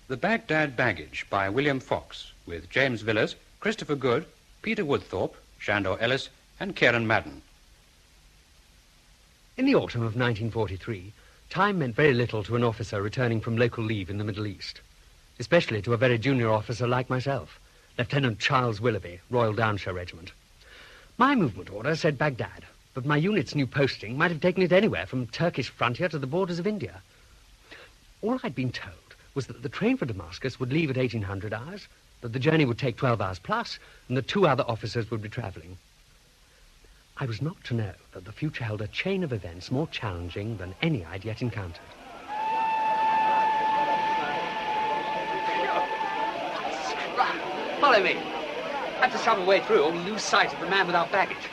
The Baghdad Baggage by William Fox, with James Villiers, Christopher Good, Peter Woodthorpe, Shandor Ellis, and Kieran Madden. In the autumn of 1943, time meant very little to an officer returning from local leave in the Middle East, especially to a very junior officer like myself, Lieutenant Charles Willoughby, Royal Downshire Regiment. My movement order said Baghdad, but my unit's new posting might have taken it anywhere from Turkish frontier to the borders of India. All I'd been told was that the train for Damascus would leave at 1800 hours, that the journey would take 12 hours plus, and that 2 other officers would be travelling. I was not to know that the future held a chain of events more challenging than any I'd yet encountered. Follow me. I have to shove a way through or we'll lose sight of the man without baggage.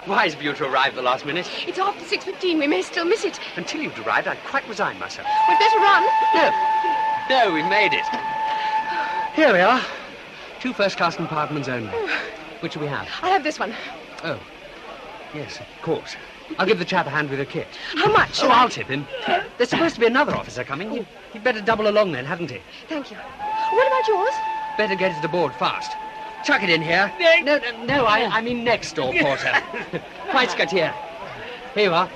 Wise of you to arrive at the last minute. It's after 6:15. We may still miss it. Until you'd arrived, I'd quite resigned myself. We'd better run. No, we made it. Here we are. 2 first-class compartments only. Which do we have? I'll have this one. Oh, yes, of course. I'll give the chap a hand with a kit. How much? Oh, I'll tip him. There's supposed to be another officer coming. He'd better double along then, hadn't he? Thank you. What about yours? Better get it aboard fast. Chuck it in here. No, I mean next door, porter. Quite got here. Here you are.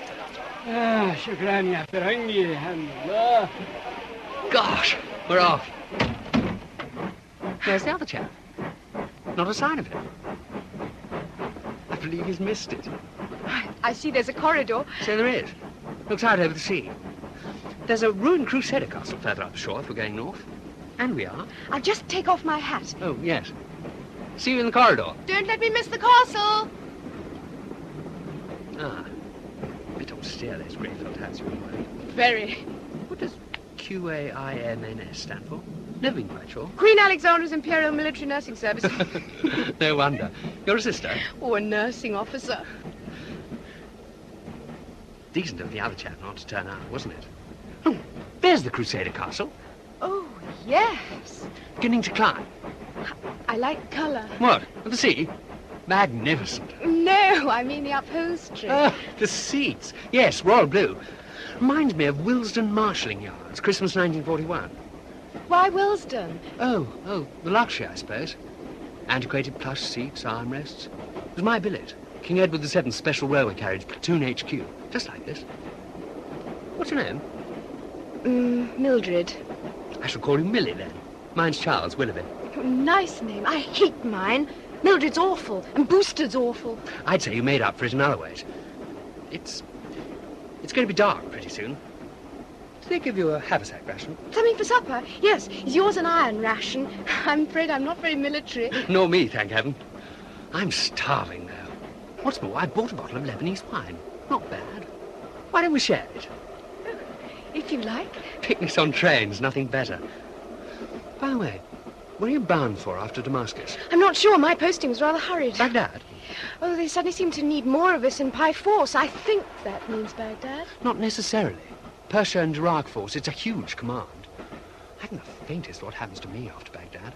شكرا يا فرنجي الحمد لله. Gosh, we're off. Where's the other chap? Not a sign of him. I believe he's missed it. I see there's a corridor. So there is. Looks out over the sea. There's a ruined Crusader castle further up the shore if we're going north. And we are. I'll just take off my hat. Oh, yes. See you in the corridor. Don't let me miss the castle. Ah. Bit austere, those grey felt hats you're wearing. Very. What does QAIMNS stand for? Never been quite sure. Queen Alexandra's Imperial Military Nursing Service. No wonder. You're a sister? Oh, a nursing officer. Decent of the other chap not to turn out, wasn't it? Oh, there's the Crusader castle. Oh, yes. Beginning to climb. I like colour. What? At the sea? Magnificent. No, I mean the upholstery. Ah, the seats. Yes, royal blue. Reminds me of Willesden Marshalling Yards, Christmas 1941. Why Willesden? Oh, the luxury, I suppose. Antiquated plush seats, armrests. It was my billet. King Edward VII's special railway carriage, Platoon HQ. Just like this. What's your name? Mildred. I shall call you Millie, then. Mine's Charles Willoughby. Nice name. I hate mine. Mildred's awful, and Boosted's awful. I'd say you made up for it in other ways. It's going to be dark pretty soon. Do they give you a haversack ration? Something for supper? Yes. Is yours an iron ration? I'm afraid I'm not very military. Nor me, thank heaven. I'm starving, though. What's more, I bought a bottle of Lebanese wine. Not bad. Why don't we share it? If you like. Picnics on trains, nothing better. By the way, where are you bound for after Damascus? I'm not sure. My posting was rather hurried. Baghdad? Oh, they suddenly seem to need more of us in Pi Force. I think that means Baghdad. Not necessarily. Persia and Iraq Force, it's a huge command. I haven't the faintest what happens to me after Baghdad.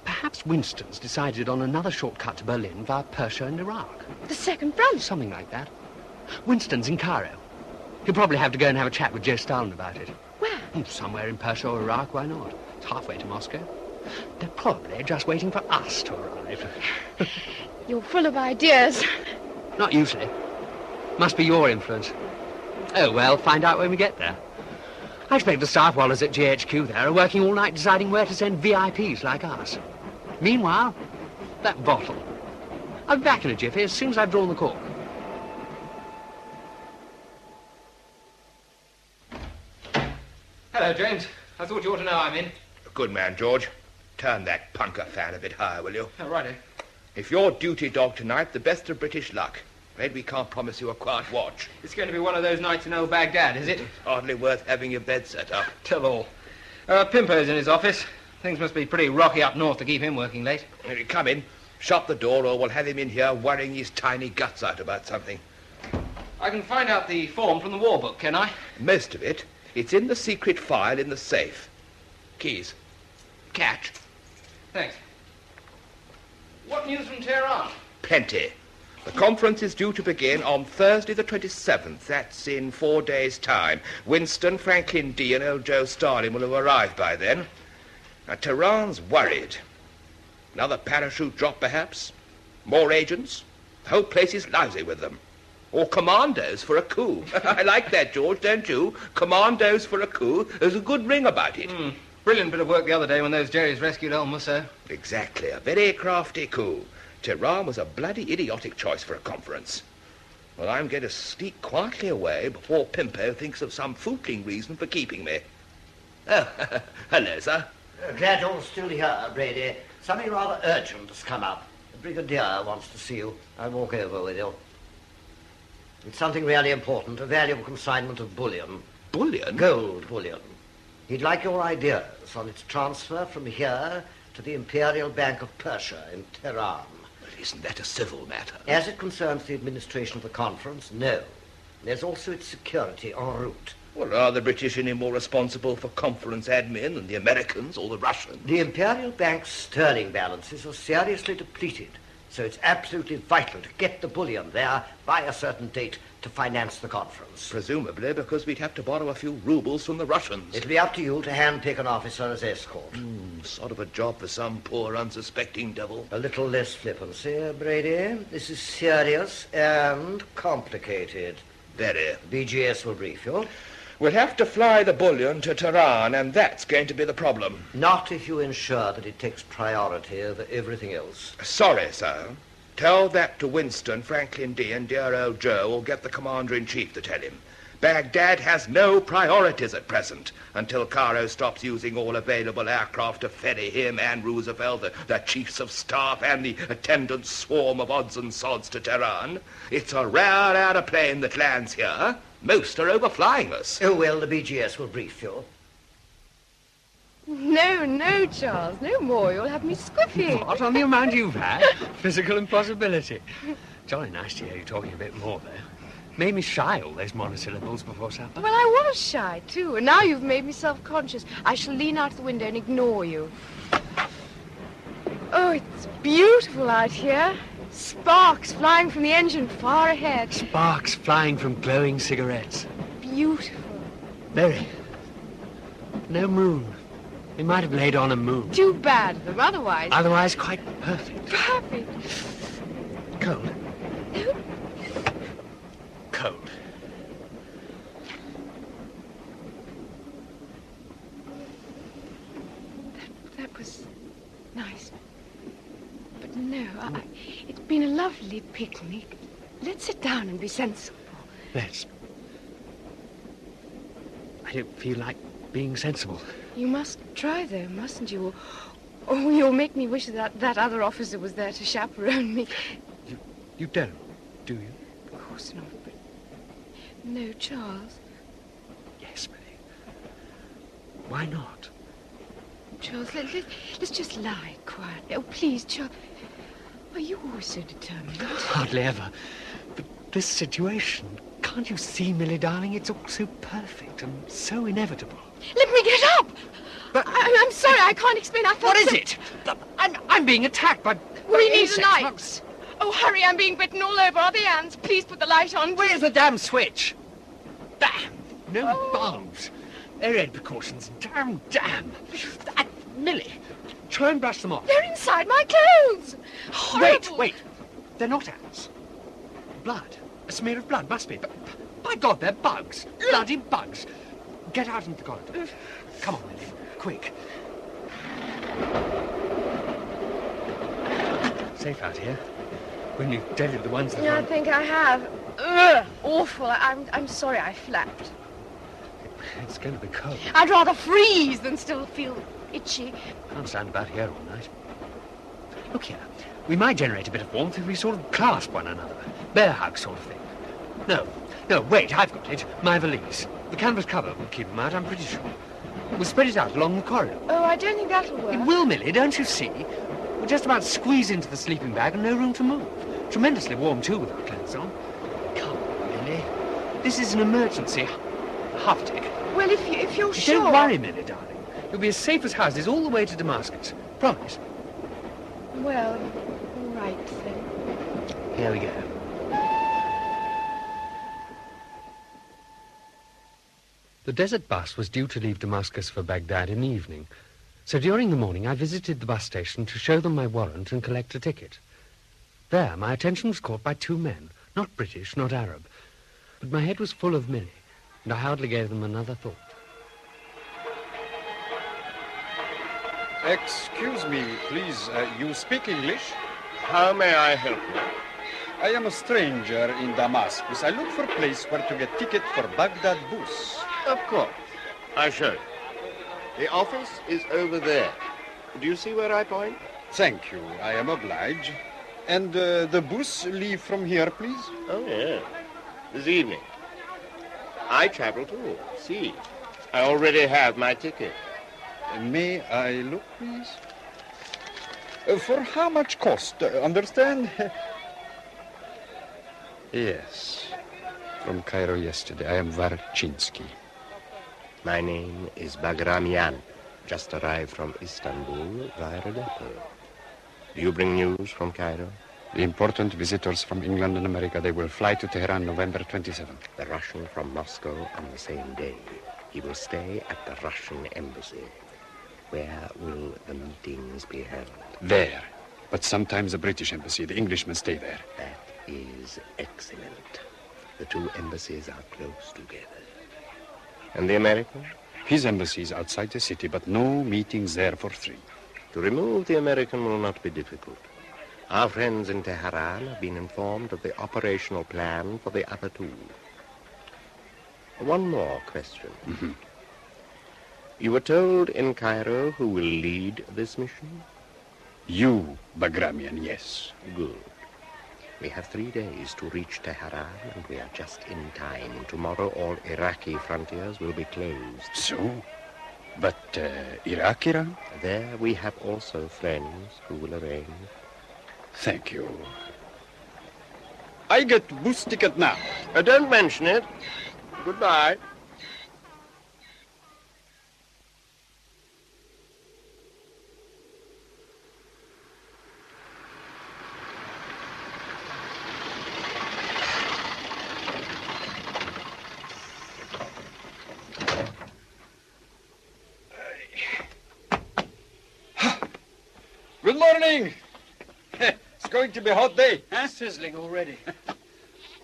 Perhaps Winston's decided on another shortcut to Berlin via Persia and Iraq. The second front? Something like that. Winston's in Cairo. He'll probably have to go and have a chat with Joe Stalin about it. Where? Somewhere in Persia or Iraq, why not? It's halfway to Moscow. They're probably just waiting for us to arrive. You're full of ideas. Not usually. Must be your influence. Oh, well, find out when we get there. I expect the staff wallers at GHQ there are working all night deciding where to send VIPs like us. Meanwhile, that bottle. I'll be back in a jiffy as soon as I've drawn the cork. Hello, James. I thought you ought to know I'm in. Good man, George. Turn that punker fan a bit higher, will you? Oh, righto. If you're duty dog tonight, the best of British luck. Afraid we can't promise you a quiet watch. It's going to be one of those nights in old Baghdad, is it? It's hardly worth having your bed set up. Tell all. Pimpo's in his office. Things must be pretty rocky up north to keep him working late. Here, come in. Shut the door or we'll have him in here worrying his tiny guts out about something. I can find out the form from the war book, can I? Most of it. It's in the secret file in the safe. Keys. Catch. Thanks. What news from Tehran? Plenty. The conference is due to begin on Thursday the 27th. That's in 4 days' time. Winston, Franklin D. and old Joe Starling will have arrived by then. Now, Tehran's worried. Another parachute drop, perhaps? More agents? The whole place is lousy with them. Or commandos for a coup. I like that, George, don't you? Commandos for a coup. There's a good ring about it. Brilliant bit of work the other day when those Jerrys rescued old Musso. Exactly. A very crafty coup. Tehran was a bloody idiotic choice for a conference. Well, I'm going to sneak quietly away before Pimpo thinks of some footling reason for keeping me. Oh, hello, sir. Glad you're still here, Brady. Something rather urgent has come up. The Brigadier wants to see you. I'll walk over with you. It's something really important, a valuable consignment of bullion. Bullion? Gold bullion. He'd like your ideas on its transfer from here to the Imperial Bank of Persia in Tehran. Well, isn't that a civil matter? As it concerns the administration of the conference, no. There's also its security en route. Well, are the British any more responsible for conference admin than the Americans or the Russians? The Imperial Bank's sterling balances are seriously depleted, so it's absolutely vital to get the bullion there by a certain date to finance the conference. Presumably because we'd have to borrow a few rubles from the Russians. It'll be up to you to handpick an officer as escort. Sort of a job for some poor, unsuspecting devil. A little less flippancy, Brady. This is serious and complicated. Very. BGS will brief you. We'll have to fly the bullion to Tehran, and that's going to be the problem. Not if you ensure that it takes priority over everything else. Sorry, sir. Tell that to Winston, Franklin D. and dear old Joe, or get the Commander-in-Chief to tell him. Baghdad has no priorities at present until Cairo stops using all available aircraft to ferry him and Roosevelt, the chiefs of staff, and the attendant swarm of odds and sods to Tehran. It's a rare aeroplane that lands here. Most are overflying us. Oh, well, the BGS will brief you. No, Charles, no more. You'll have me squiffy. What on the amount you've had? Physical impossibility. Jolly nice to hear you talking a bit more there. Made me shy, all those monosyllables before supper. Well, I was shy, too, and now you've made me self-conscious. I shall lean out the window and ignore you. Oh, it's beautiful out here. Sparks flying from the engine far ahead. Sparks flying from glowing cigarettes. Beautiful. Very. No moon. We might have laid on a moon. Too bad of them, otherwise. Otherwise, quite perfect. Perfect. Cold. Cold. That was nice. But no, it's been a lovely picnic. Let's sit down and be sensible. Let's. I don't feel like being sensible. You must try, though, mustn't you? Or you'll make me wish that other officer was there to chaperone me. You don't, do you? Of course not, but... No, Charles. Yes, Millie. Why not? Charles, let's just lie quietly. Oh, please, Charles. Are you always so determined? Hardly ever. But this situation, can't you see, Millie, darling? It's all so perfect and so inevitable. Let me get up! But I'm sorry, I can't explain. I felt what is it? I'm being attacked by We need insects. a light. Oh, hurry, I'm being bitten all over. Are the ants? Please put the light on. Where's the damn switch? Damn! No bulbs. Air precautions. Damn. Millie, try and brush them off. They're inside my clothes. Horrible. Wait. They're not ants. Blood. A smear of blood, must be. But, by God, they're bugs. Bloody bugs. Get out into the corridor. Come on, Millie. Quick. Safe out here. When you've deaded the ones that Yeah, I run. think I have. Ugh, awful. I'm sorry I flapped. It's going to be cold. I'd rather freeze than still feel itchy. Can't stand about here all night. Look here. We might generate a bit of warmth if we sort of clasp one another. Bear hug sort of thing. No, wait, I've got it. My valise. The canvas cover will keep them out, I'm pretty sure. We'll spread it out along the corridor. Oh, I don't think that'll work. It will, Millie, don't you see? We'll just about squeeze into the sleeping bag and no room to move. Tremendously warm, too, with our clothes on. Come on, Millie. This is an emergency. Half a tick. Well, if you're sure... Don't worry, Millie, darling. You'll be as safe as houses all the way to Damascus. Promise. Well, all right, then. Here we go. The desert bus was due to leave Damascus for Baghdad in the evening, so during the morning I visited the bus station to show them my warrant and collect a ticket. There, my attention was caught by two men, not British, not Arab, but my head was full of Millie, and I hardly gave them another thought. Excuse me, please. You speak English? How may I help you? I am a stranger in Damascus. I look for a place where to get ticket for Baghdad bus. Of course. I show you. The office is over there. Do you see where I point? Thank you. I am obliged. And the bus leave from here, please? Oh, yes. This evening. I travel too. See. I already have my ticket. May I look, please? For how much cost? Understand? Yes. From Cairo yesterday. I am Varchinsky. My name is Bagramian. Just arrived from Istanbul via Aleppo. Do you bring news from Cairo? The important visitors from England and America, they will fly to Tehran November 27th. The Russian from Moscow on the same day. He will stay at the Russian embassy. Where will the meetings be held? There. But sometimes the British embassy, the Englishmen stay there. That is excellent. The two embassies are close together. And the American? His embassy is outside the city, but no meetings there for 3. To remove the American will not be difficult. Our friends in Tehran have been informed of the operational plan for the other 2. One more question. Mm-hmm. You were told in Cairo who will lead this mission? You, Bagramian, yes. Good. We have 3 days to reach Tehran, and we are just in time. Tomorrow, all Iraqi frontiers will be closed. So? But Iraq, Iran? There we have also friends who will arrange. Thank you. I get bus ticket now. Don't mention it. Goodbye. Good morning. It's going to be a hot day, huh? Sizzling already.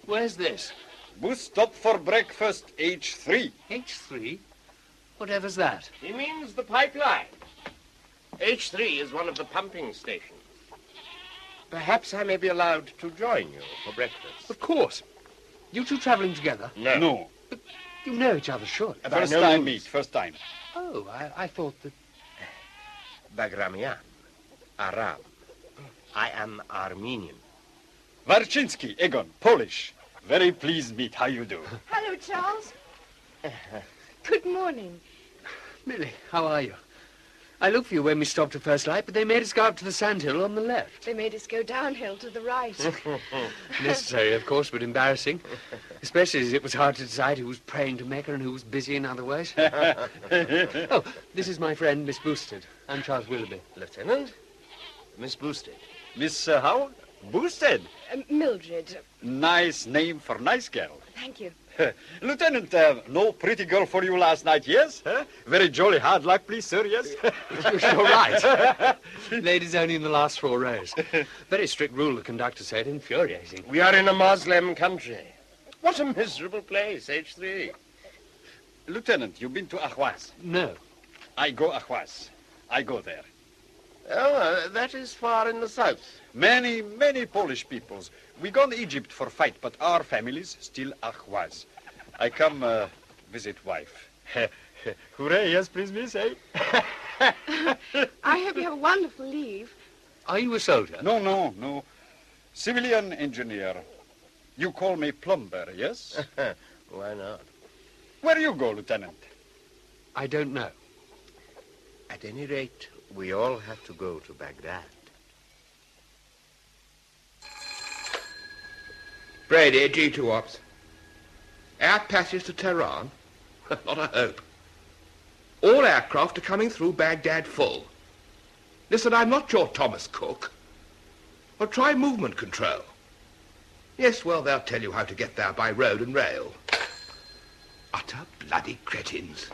Where's this? Bus stop for breakfast, H3. H3? Whatever's that? He means the pipeline. H3 is one of the pumping stations. Perhaps I may be allowed to join you for breakfast. Of course. You two travelling together? No. But you know each other, surely. First time meet, first time. Oh, I thought that... Bagramian, Arab. I am Armenian. Varchinsky, Egon, Polish. Very pleased meet. How you do? Hello, Charles. Good morning. Millie, how are you? I looked for you when we stopped at first light, but they made us go up to the sandhill on the left. They made us go downhill to the right. Necessary, of course, but embarrassing. Especially as it was hard to decide who was praying to Mecca and who was busy in other ways. Oh, this is my friend, Miss Boosted. I'm Charles Willoughby. Lieutenant? Miss Boosted. Miss how? Boosted. Mildred. Nice name for nice girl. Thank you. Lieutenant, no pretty girl for you last night, yes? Huh? Very jolly. Hard luck, please, sir, yes? You're right. Ladies only in the last 4 rows. Very strict rule, the conductor said. Infuriating. We are in a Muslim country. What a miserable place, H3. Lieutenant, you been to Ahwaz? No. I go Ahwaz. I go there. Oh, that is far in the south. Many Polish peoples. We gone to Egypt for fight, but our families still Ahwaz. I come visit wife. Hooray, yes, please, miss, eh? I hope you have a wonderful leave. Are you a soldier? No. Civilian engineer. You call me plumber, yes? Why not? Where you go, Lieutenant? I don't know. At any rate, we all have to go to Baghdad. Brady, G2 Ops. Our passage to Tehran? Not a hope. All aircraft are coming through Baghdad full. Listen, I'm not your Thomas Cook. Well, try movement control. Yes, well, they'll tell you how to get there by road and rail. Utter bloody cretins.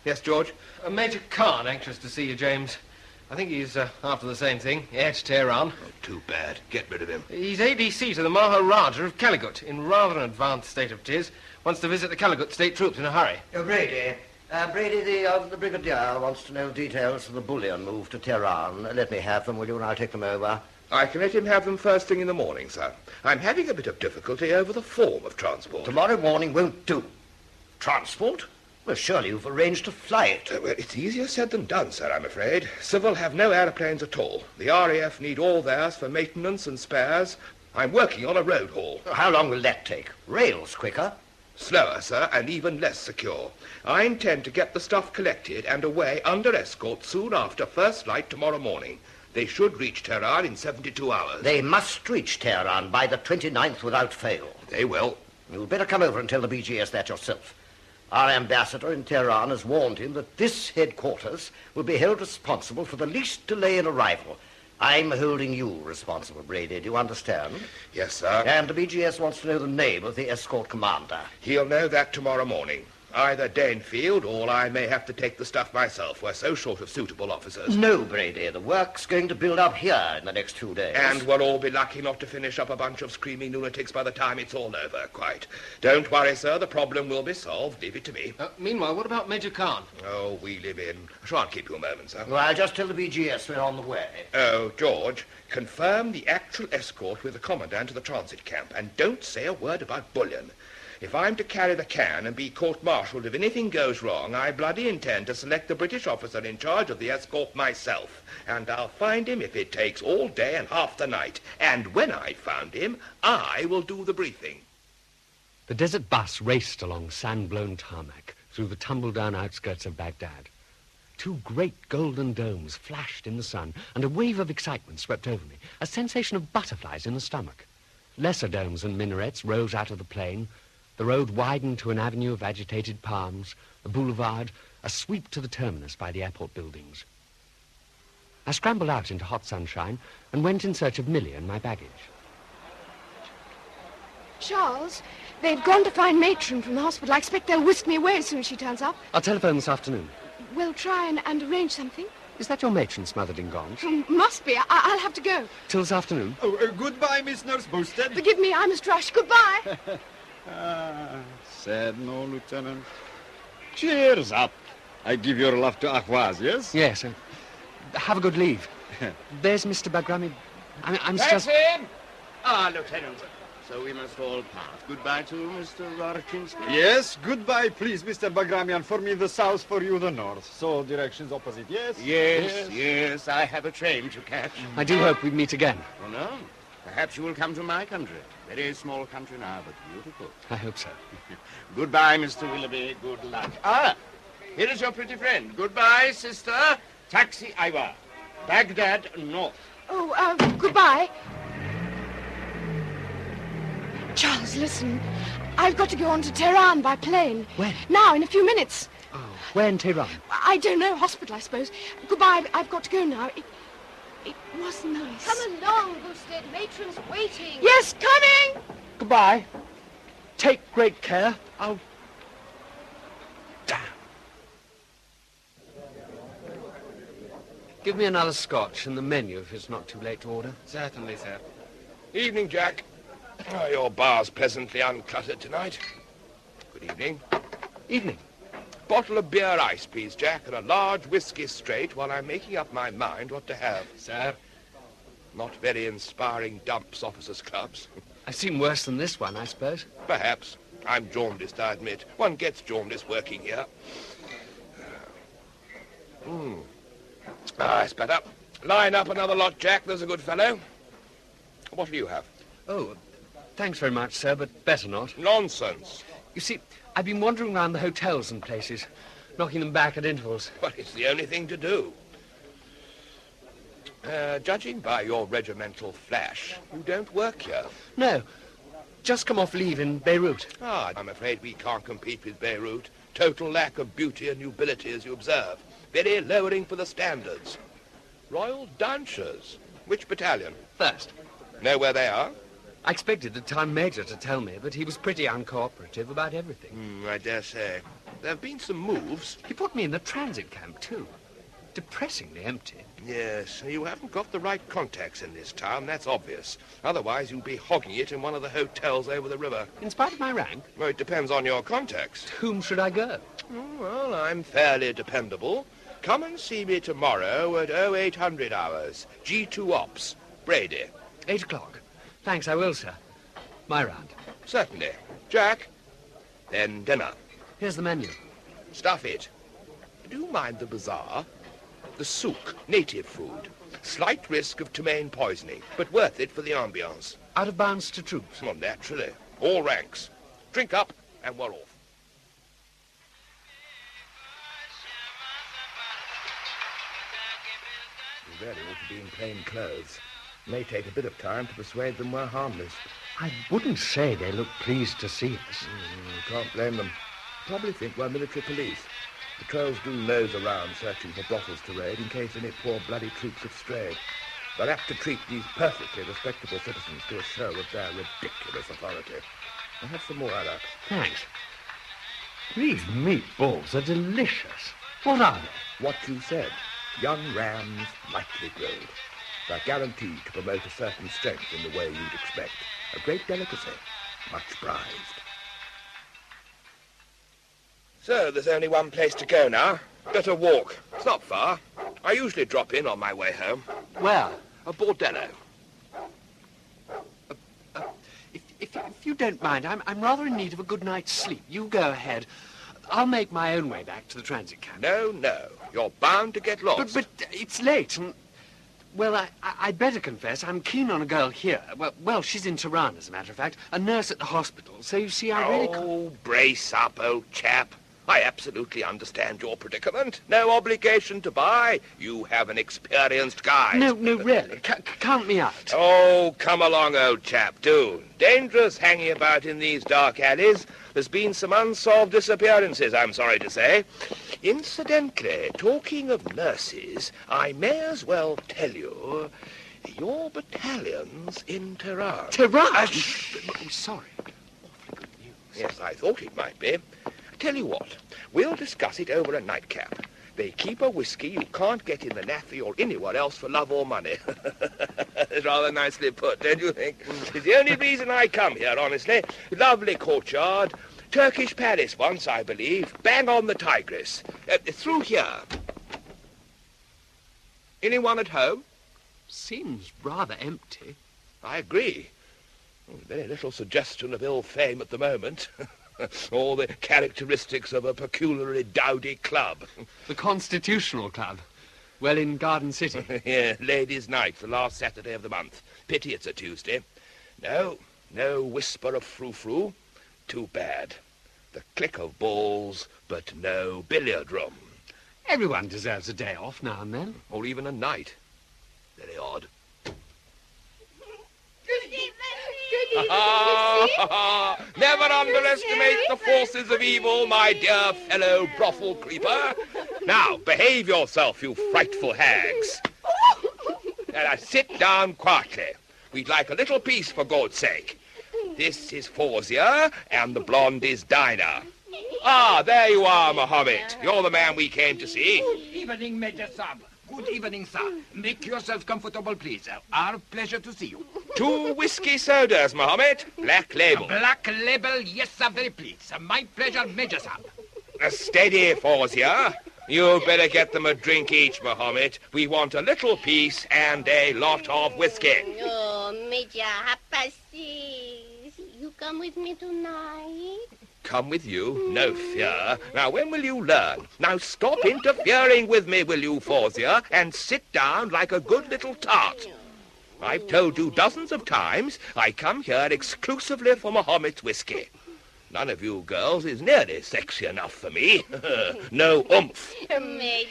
Yes, George? Major Khan, anxious to see you, James. I think he's after the same thing, heir to Tehran. Oh, too bad. Get rid of him. He's ADC to the Maharaja of Calicut, in rather an advanced state of tis. Wants to visit the Calicut state troops in a hurry. Brady, the Brigadier wants to know details of the bullion move to Tehran. Let me have them, will you, and I'll take them over. I can let him have them first thing in the morning, sir. I'm having a bit of difficulty over the form of transport. Tomorrow morning won't do. Transport? Well, surely you've arranged to fly it. Well, it's easier said than done, sir, I'm afraid. Civil have no aeroplanes at all. The RAF need all theirs for maintenance and spares. I'm working on a road haul. How long will that take? Rails quicker. Slower, sir, and even less secure. I intend to get the stuff collected and away under escort soon after first light tomorrow morning. They should reach Tehran in 72 hours. They must reach Tehran by the 29th without fail. They will. You'd better come over and tell the BGS that yourself. Our ambassador in Tehran has warned him that this headquarters will be held responsible for the least delay in arrival. I'm holding you responsible, Brady. Do you understand? Yes, sir. And the BGS wants to know the name of the escort commander. He'll know that tomorrow morning. Either Danefield or I may have to take the stuff myself. We're so short of suitable officers. No, Brady. The work's going to build up here in the next 2 days. And we'll all be lucky not to finish up a bunch of screaming lunatics by the time it's all over, quite. Don't worry, sir. The problem will be solved. Leave it to me. Meanwhile, what about Major Khan? Oh, we live in. I shan't keep you a moment, sir. Well, I'll just tell the BGS we're on the way. Oh, George, confirm the actual escort with the commandant to the transit camp, and don't say a word about bullion. If I'm to carry the can and be court-martialed if anything goes wrong, I bloody intend to select the British officer in charge of the escort myself. And I'll find him if it takes all day and half the night. And when I've found him, I will do the briefing. The desert bus raced along sand-blown tarmac through the tumble-down outskirts of Baghdad. 2 great golden domes flashed in the sun, and a wave of excitement swept over me, a sensation of butterflies in the stomach. Lesser domes and minarets rose out of the plain. The road widened to an avenue of agitated palms, a boulevard, a sweep to the terminus by the airport buildings. I scrambled out into hot sunshine and went in search of Millie and my baggage. Charles, they've gone to find Matron from the hospital. I expect they'll whisk me away as soon as she turns up. I'll telephone this afternoon. We'll try and arrange something. Is that your matron smothered in gongs? Must be. I'll have to go. Till this afternoon? Oh, goodbye, Miss Nurse Boosted. Forgive me, I must rush. Goodbye. Said no, Lieutenant. Cheers up. I give your love to Ahwaz, yes? Yes. Have a good leave. There's Mr. Bagrami. I'm That's just... him! Lieutenant. So we must all part. Goodbye to Mr. Rorchinsky. Yes, goodbye, please, Mr. Bagramian. For me, the south, for you, the north. So, directions opposite, yes? Yes, I have a train to catch. I do hope we meet again. Well, no. Perhaps you will come to my country. Very small country now, but beautiful. I hope so. Goodbye, Mr. Willoughby. Good luck. Here is your pretty friend. Goodbye, sister. Taxi Iwa. Baghdad North. Goodbye. Charles, listen. I've got to go on to Tehran by plane. When? Now, in a few minutes. Oh, where in Tehran? I don't know. Hospital, I suppose. Goodbye. I've got to go now. It was nice. Come along, Boosted. Matron's waiting. Yes, coming! Goodbye. Take great care. I'll... Damn. Give me another scotch and the menu if it's not too late to order. Certainly, sir. Evening, Jack. Oh, your bar's pleasantly uncluttered tonight. Good evening. Evening. Bottle of beer ice, please, Jack, and a large whiskey straight while I'm making up my mind what to have. Sir? Not very inspiring dumps, officers' clubs. I've seen worse than this one, I suppose. Perhaps. I'm jaundiced, I admit. One gets jaundiced working here. It's better. Line up another lot, Jack. There's a good fellow. What'll you have? Oh, thanks very much, sir, but better not. Nonsense. You see, I've been wandering around the hotels and places, knocking them back at intervals. Well, it's the only thing to do. Judging by your regimental flash, you don't work here. No, just come off leave in Beirut. I'm afraid we can't compete with Beirut. Total lack of beauty and nobility, as you observe. Very lowering for the standards. Royal Dancers. Which battalion? First. Know where they are? I expected the town major to tell me, but he was pretty uncooperative about everything. I dare say. There have been some moves. He put me in the transit camp, too. Depressingly empty. Yes, you haven't got the right contacts in this town, that's obvious. Otherwise, you'd be hogging it in one of the hotels over the river. In spite of my rank? Well, it depends on your contacts. To whom should I go? Well, I'm fairly dependable. Come and see me tomorrow at 0800 hours. G2 Ops. Brady. 8 o'clock. Thanks, I will, sir. My round. Certainly. Jack? Then dinner. Here's the menu. Stuff it. Do you mind the bazaar? The souk, native food. Slight risk of ptomaine poisoning, but worth it for the ambience. Out of bounds to troops? Well, naturally. All ranks. Drink up, and we're off. You really ought to be in plain clothes. May take a bit of time to persuade them we're harmless. I wouldn't say they look pleased to see us. Can't blame them. Probably think we're military police. Patrols do nose around searching for brothels to raid in case any poor bloody troops have strayed. They're apt to treat these perfectly respectable citizens to a show of their ridiculous authority. I'll have some more arak. Thanks. These meatballs are delicious. What are they? What you said. Young rams, lightly grilled. They're guaranteed to promote a certain strength in the way you'd expect. A great delicacy. Much prized. So, there's only one place to go now. Better walk. It's not far. I usually drop in on my way home. Where? A bordello. If you don't mind, I'm rather in need of a good night's sleep. You go ahead. I'll make my own way back to the transit camp. No. You're bound to get lost. But it's late, and... Well, I'd better confess, I'm keen on a girl here. Well, she's in Tehran, as a matter of fact. A nurse at the hospital. So, you see, I really... Oh, brace up, old chap. I absolutely understand your predicament. No obligation to buy. You have an experienced guide. No, really. Count me out. Oh, come along, old chap, do. Dangerous hanging about in these dark alleys. There's been some unsolved disappearances, I'm sorry to say. Incidentally, talking of nurses, I may as well tell you, your battalion's in Tehran. Tehran? Sorry. Awfully good news. Yes, I thought it might be. Tell you what, we'll discuss it over a nightcap. They keep a whiskey you can't get in the Naffy or anywhere else for love or money. It's rather nicely put, don't you think? It's the only reason I come here, honestly. Lovely courtyard. Turkish Paris once, I believe. Bang on the Tigris. Through here. Anyone at home? Seems rather empty. I agree. Very little suggestion of ill fame at the moment. All the characteristics of a peculiarly dowdy club. The Constitutional Club. Well, in Garden City. Yeah, ladies' night, the last Saturday of the month. Pity it's a Tuesday. No whisper of frou-frou. Too bad. The click of balls, but no billiard room. Everyone deserves a day off now and then. Or even a night. Very odd. Never underestimate the forces of evil, my dear fellow brothel creeper. Now, behave yourself, you frightful hags. Now, sit down quietly. We'd like a little peace, for God's sake. This is Fawzia, and the blonde is Dinah. Ah, there you are, Mohammed. You're the man we came to see. Good evening, Major Sab. Good evening, sir. Make yourself comfortable, please. Our pleasure to see you. 2 whiskey sodas, Mohammed. Black label. Black label, yes, sir, very pleased. My pleasure, Major Sab. Steady, Fawzia. You better get them a drink each, Mohammed. We want a little peace and a lot of whiskey. Oh, Major Hapasi, you come with me tonight? Come with you? No fear. Now, when will you learn? Now, stop interfering with me, will you, Fawzia, and sit down like a good little tart. I've told you dozens of times I come here exclusively for Mohammed's whiskey. None of you girls is nearly sexy enough for me. No oomph. Major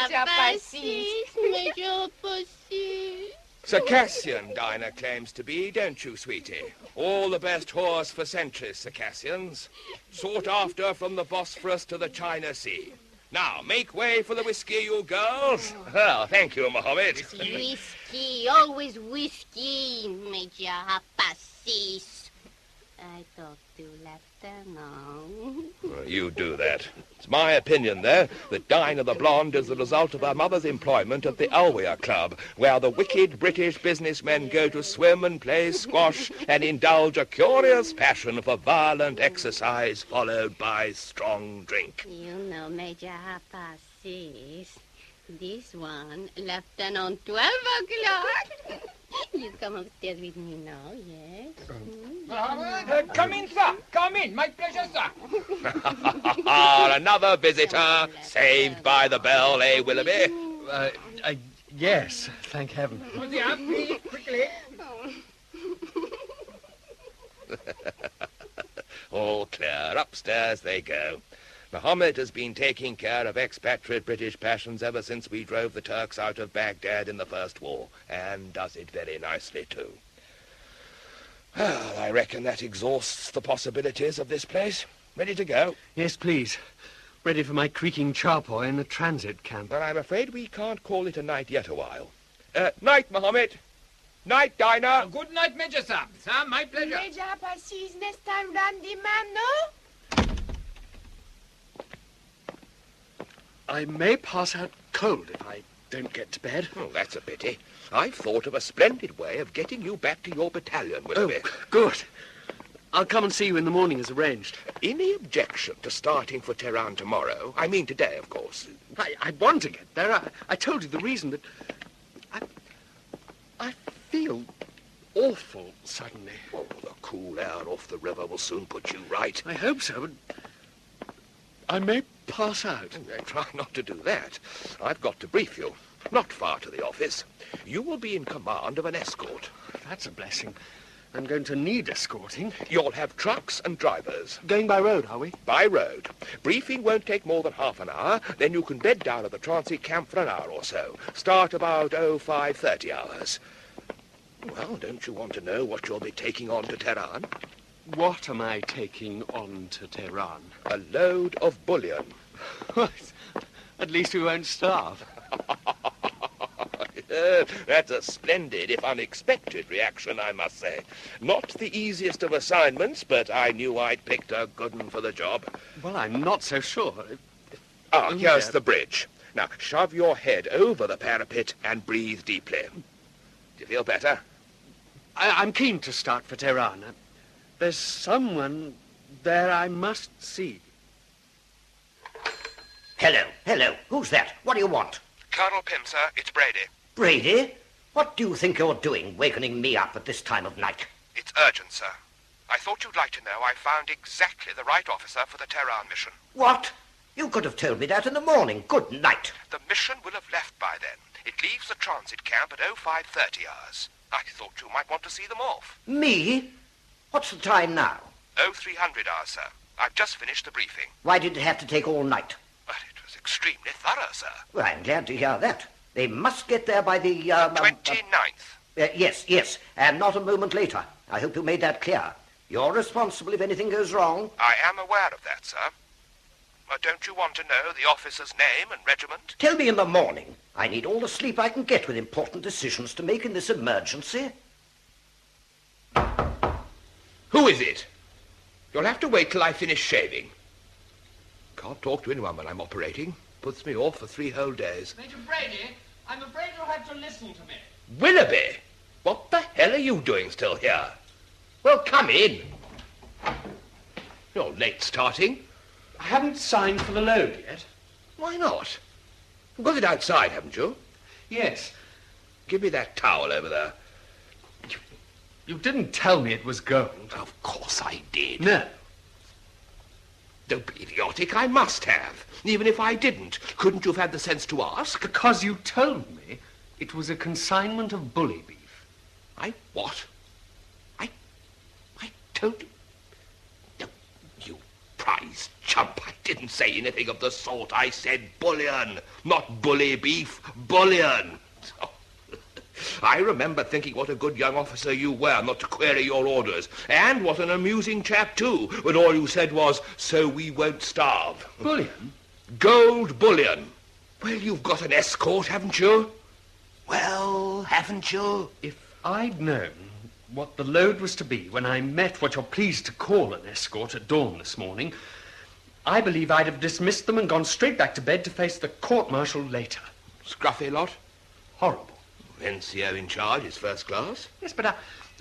Hapasi, Major Hapasi. Circassian, Dinah claims to be, don't you, sweetie? All the best whores for centuries, Circassians. Sought after from the Bosphorus to the China Sea. Now, make way for the whiskey, you girls. Oh, thank you, Mohammed. Whiskey, always whiskey, Major Hapassis. I thought you left alone. Well, you do that. It's my opinion, though, that Dinah the Blonde is the result of her mother's employment at the Alweer Club, where the wicked British businessmen go to swim and play squash and indulge a curious passion for violent exercise followed by strong drink. You know, Major Hapassis, this one, Lieutenant 12 o'clock. You come upstairs with me now, yes? Come in, sir. Come in. My pleasure, sir. Another visitor saved by the bell, eh, Willoughby? Yes, thank heaven. Yeah, please, quickly. All clear. Upstairs they go. Mohammed has been taking care of expatriate British passions ever since we drove the Turks out of Baghdad in the First War, and does it very nicely, too. Well, I reckon that exhausts the possibilities of this place. Ready to go? Yes, please. Ready for my creaking charpoy in the transit camp. Well, I'm afraid we can't call it a night yet a while. Night, Mohammed. Night, Dinah. Good night, Major, sir. Sir, my pleasure. Major Hapassis, next time round the man, no? I may pass out cold if I don't get to bed. Oh, that's a pity. I've thought of a splendid way of getting you back to your battalion, Willoughby. Oh, good. I'll come and see you in the morning as arranged. Any objection to starting for Tehran tomorrow? I mean today, of course. I want to get there. I told you the reason, but I feel awful suddenly. Oh, the cool air off the river will soon put you right. I hope so, but I may pass out. Try not to do that. I've got to brief you. Not far to the office. You will be in command of an escort. That's a blessing. I'm going to need escorting. You'll have trucks and drivers. Going by road, are we? By road. Briefing won't take more than half an hour. Then you can bed down at the transit camp for an hour or so. Start about 5:30 hours. Well, don't you want to know what you'll be taking on to Tehran? What am I taking on to Tehran? A load of bullion. At least we won't starve. That's a splendid, if unexpected, reaction, I must say. Not the easiest of assignments, but I knew I'd picked a good one for the job. Well, I'm not so sure. Here's the bridge. Now, shove your head over the parapet and breathe deeply. Do you feel better? I'm keen to start for Tehran. There's someone there I must see. Hello. Who's that? What do you want? Colonel Pym, sir. It's Brady. Brady? What do you think you're doing, wakening me up at this time of night? It's urgent, sir. I thought you'd like to know I found exactly the right officer for the Tehran mission. What? You could have told me that in the morning. Good night. The mission will have left by then. It leaves the transit camp at 5:30 hours. I thought you might want to see them off. Me? What's the time now? 0300 hours, sir. I've just finished the briefing. Why did it have to take all night? Well, it was extremely thorough, sir. Well, I'm glad to hear that. They must get there by the... 29th. Yes, and not a moment later. I hope you made that clear. You're responsible if anything goes wrong. I am aware of that, sir. Don't you want to know the officer's name and regiment? Tell me in the morning. I need all the sleep I can get with important decisions to make in this emergency. Who is it? You'll have to wait till I finish shaving. Can't talk to anyone when I'm operating. Puts me off for 3 whole days. Major Brady, I'm afraid you'll have to listen to me. Willoughby! What the hell are you doing still here? Well, come in. You're late starting. I haven't signed for the load yet. Why not? You've got it outside, haven't you? Yes. Give me that towel over there. You didn't tell me it was gold. Of course I did. No. Don't be idiotic. I must have. Even if I didn't, couldn't you have had the sense to ask? Because you told me it was a consignment of bully beef. I what? I told you? No, you prize chump. I didn't say anything of the sort. I said bullion, not bully beef, bullion. Oh. I remember thinking what a good young officer you were not to query your orders. And what an amusing chap, too, when all you said was, so we won't starve. Bullion? Gold bullion. Well, you've got an escort, haven't you? Well, haven't you? If I'd known what the load was to be when I met what you're pleased to call an escort at dawn this morning, I believe I'd have dismissed them and gone straight back to bed to face the court-martial later. Scruffy lot? Horrible. NCO in charge is first class. Yes, but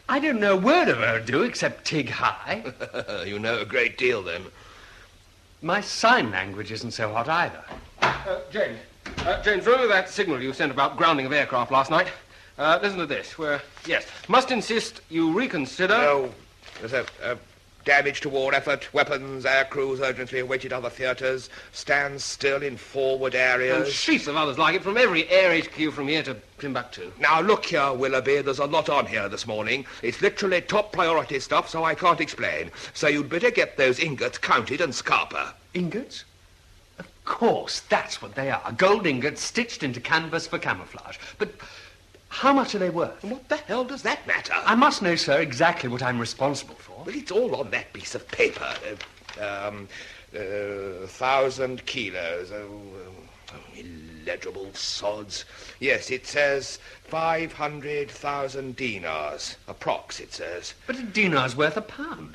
I don't know a word of Urdu except Tig High. You know a great deal, then. My sign language isn't so hot either. James. James, remember that signal you sent about grounding of aircraft last night? Listen to this. Must insist you reconsider... No. There's a damage to war effort. Weapons, air crews urgently awaited other theatres. Stand still in forward areas. And sheets of others like it from every air HQ from here to Timbuktu. Now, look here, Willoughby. There's a lot on here this morning. It's literally top priority stuff, so I can't explain. So you'd better get those ingots counted and scarper. Ingots? Of course, that's what they are. Gold ingots stitched into canvas for camouflage. But how much are they worth? And what the hell does that matter? I must know, sir, exactly what I'm responsible for. Well, it's all on that piece of paper. 1,000 kilos. Illegible sods. Yes, it says 500,000 dinars. Approx, it says. But a dinar's worth £1.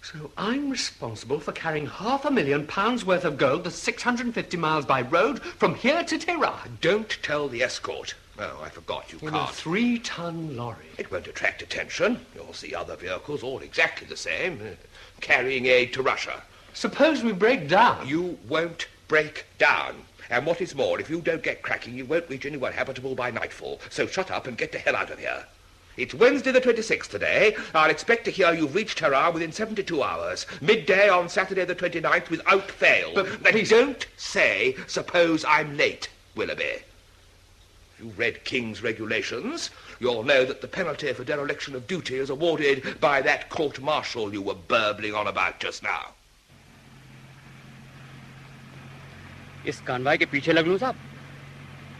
So I'm responsible for carrying £500,000 worth of gold the 650 miles by road from here to Tehran. Don't tell the escort. Oh, I forgot, you In can't. a 3-ton lorry. It won't attract attention. You'll see other vehicles, all exactly the same, carrying aid to Russia. Suppose we break down. You won't break down. And what is more, if you don't get cracking, you won't reach anywhere habitable by nightfall. So shut up and get the hell out of here. It's Wednesday the 26th today. I'll expect to hear you've reached Tehran within 72 hours. Midday on Saturday the 29th without fail. But please... don't say, suppose I'm late, Willoughby. If you've read King's regulations, you'll know that the penalty for dereliction of duty is awarded by that court-martial you were burbling on about just now. इस convoy के पीछे लग लूं साहब?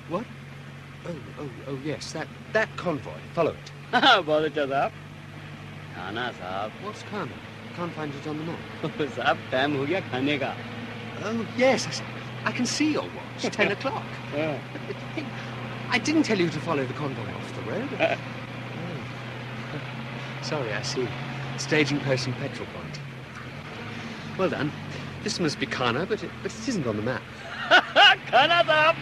What? Oh, yes, that convoy. Follow it. बहुत अच्छा साहब. खाना साहब. What's Kana? Can't find it on the map. साहब टाइम हो गया खाने का. Oh, yes, I can see your watch. 10 o'clock. I didn't tell you to follow the convoy off the road. Sorry, I see. Staging post and petrol point. Well done. This must be Kana, but it isn't on the map. खाना साहब.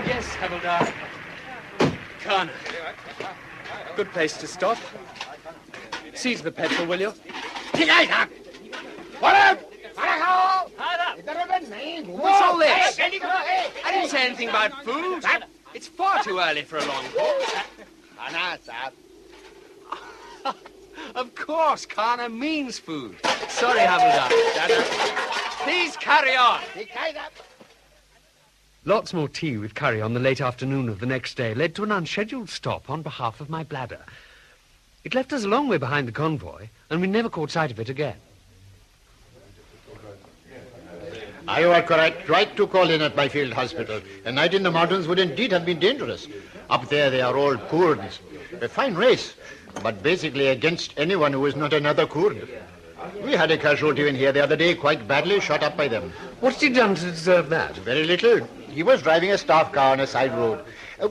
Yes, Havildar. Kana. Good place to stop. Seize the petrol, will you? What's all this? I didn't say anything about food. It's far too early for a long course. Of course, Kana means food. Sorry, Havildar. Please carry on. Lots more tea with curry on the late afternoon of the next day led to an unscheduled stop on behalf of my bladder. It left us a long way behind the convoy, and we never caught sight of it again. You are correct. Right to call in at my field hospital. A night in the mountains would indeed have been dangerous. Up there they are all Kurds. A fine race, but basically against anyone who is not another Kurd. We had a casualty in here the other day, quite badly shot up by them. What's he done to deserve that? Very little. He was driving a staff car on a side road.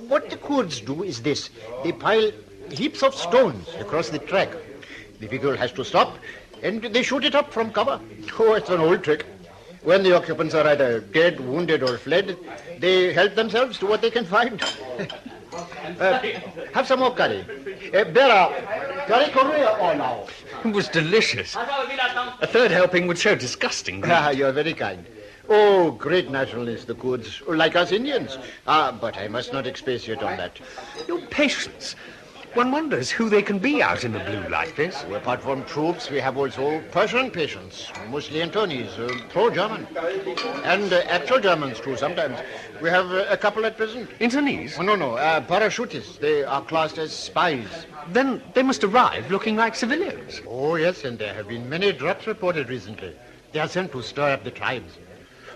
What the Kurds do is this. They pile heaps of stones across the track. The vehicle has to stop, and they shoot it up from cover. Oh, it's an old trick. When the occupants are either dead, wounded, or fled, they help themselves to what they can find. Have some more curry. Bera, curry Korea or now? It was delicious. A third helping would show disgusting. You're very kind. Oh, great nationalists, the Kurds, like us Indians. But I must not expatiate on that. Your patience. One wonders who they can be out in the blue like this. Well, apart from troops, we have also Persian patients, mostly Antonis, pro-German. And actual Germans, too, sometimes. We have a couple at prison. Antonis? Oh, no, parachutists. They are classed as spies. Then they must arrive looking like civilians. Oh, yes, and there have been many drops reported recently. They are sent to stir up the tribes.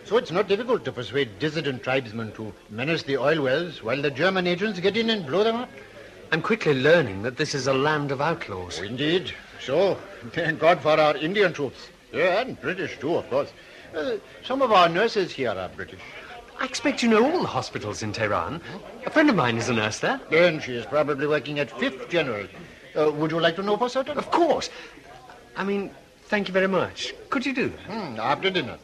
So it's not difficult to persuade dissident tribesmen to menace the oil wells while the German agents get in and blow them up. I'm quickly learning that this is a land of outlaws. Oh, indeed. So, thank God for our Indian troops. Yeah, and British too, of course. Some of our nurses here are British. I expect you know all the hospitals in Tehran. A friend of mine is a nurse there. Then she is probably working at 5th General. Would you like to know for certain? Of course. I mean, thank you very much. Could you do that? After dinner.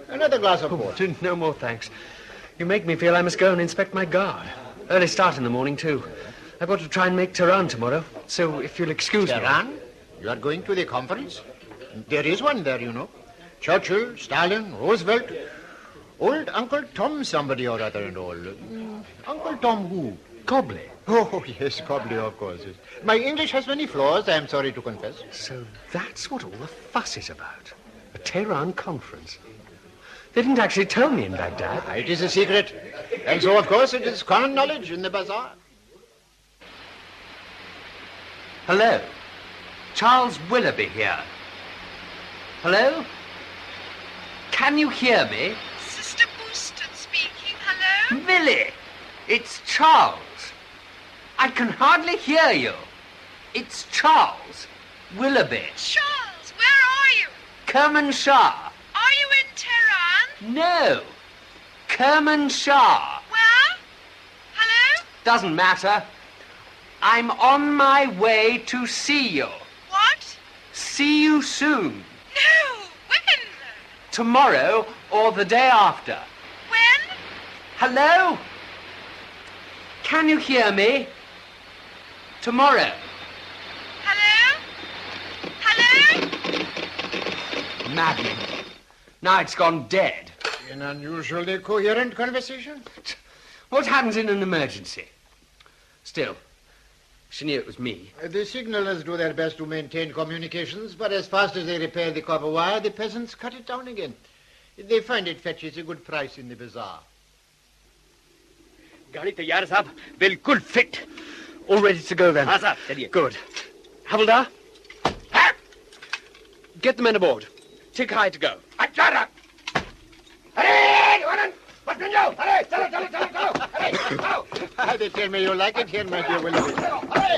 Another glass of port. No more thanks. You make me feel I must go and inspect my guard. Early start in the morning, too. I've got to try and make Tehran tomorrow, so if you'll excuse me... Tehran? You are going to the conference? There is one there, you know. Churchill, Stalin, Roosevelt... Old Uncle Tom somebody or other and all. Uncle Tom who? Cobley. Oh, yes, Cobley, of course. Yes. My English has many flaws, I am sorry to confess. So that's what all the fuss is about. A Tehran conference. They didn't actually tell me in Baghdad. It is a secret. And so, of course, it is common knowledge in the bazaar. Hello. Charles Willoughby here. Hello? Can you hear me? Sister Booston speaking. Hello? Millie, it's Charles. I can hardly hear you. It's Charles Willoughby. Charles, where are you? Kermanshah. Are you in Tehran? No. Kermanshah. Where? Hello? Doesn't matter. I'm on my way to see you. What? See you soon. No. When? Tomorrow or the day after. When? Hello? Can you hear me? Tomorrow. Hello? Hello? Maddening. Now it's gone dead. An unusually coherent conversation. What happens in an emergency? Still, she knew it was me. The signalers do their best to maintain communications, but as fast as they repair the copper wire, the peasants cut it down again. They find it fetches a good price in the bazaar. गाड़ी तैयार है साहब बिल्कुल fit. All ready to go then? हाँ साहब चलिए. Good. Havildar? Get the men aboard. Tick high to go. अच्छा रहा. अरे वालन बस बन जाओ. अरे चलो चलो चलो चलो. अरे चलो. They tell me you like it here, my dear Willoughby.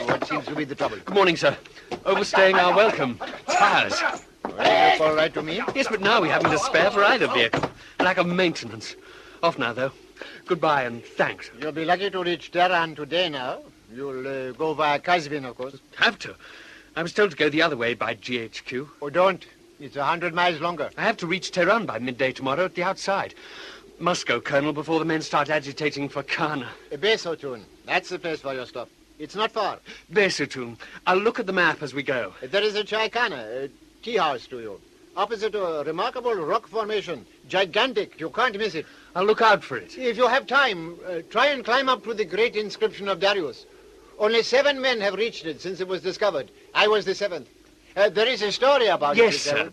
What seems to be the trouble? Good morning, sir. Overstaying our welcome. Tires. Well, that's all right to me. Yes, but now we haven't a spare for either vehicle. Lack of maintenance. Off now, though. Goodbye and thanks. You'll be lucky to reach Tehran today now. You'll go via Kazvin, of course. Have to. I was told to go the other way by GHQ. Oh, don't. It's 100 miles longer. I have to reach Tehran by midday tomorrow at the outside. Must go, Colonel, before the men start agitating for Kana. Besotun. That's the place for your stop. It's not far. Besotun. I'll look at the map as we go. There is a Chaikana, a tea house to you. Opposite a remarkable rock formation. Gigantic. You can't miss it. I'll look out for it. If you have time, try and climb up to the great inscription of Darius. Only 7 men have reached it since it was discovered. I was the 7th. There is a story about it. Yes, sir.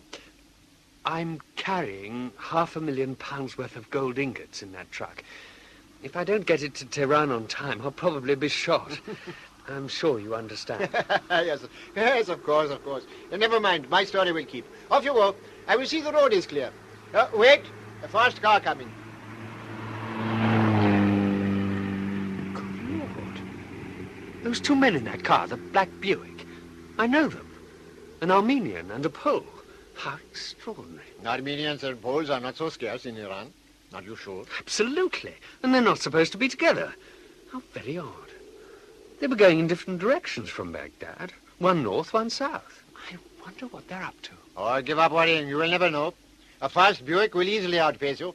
I'm carrying £500,000 worth of gold ingots in that truck. If I don't get it to Tehran on time, I'll probably be shot. I'm sure you understand. Yes, of course, of course. Never mind, my story will keep. Off you go. I will see the road is clear. Wait, a fast car coming. Good Lord. Those 2 men in that car, the black Buick, I know them. An Armenian and a Pole. How extraordinary. Armenians and Poles are not so scarce in Iran. Are you sure? Absolutely. And they're not supposed to be together. How very odd. They were going in different directions from Baghdad. One north, one south. I wonder what they're up to. Oh, give up worrying. You will never know. A fast Buick will easily outpace you.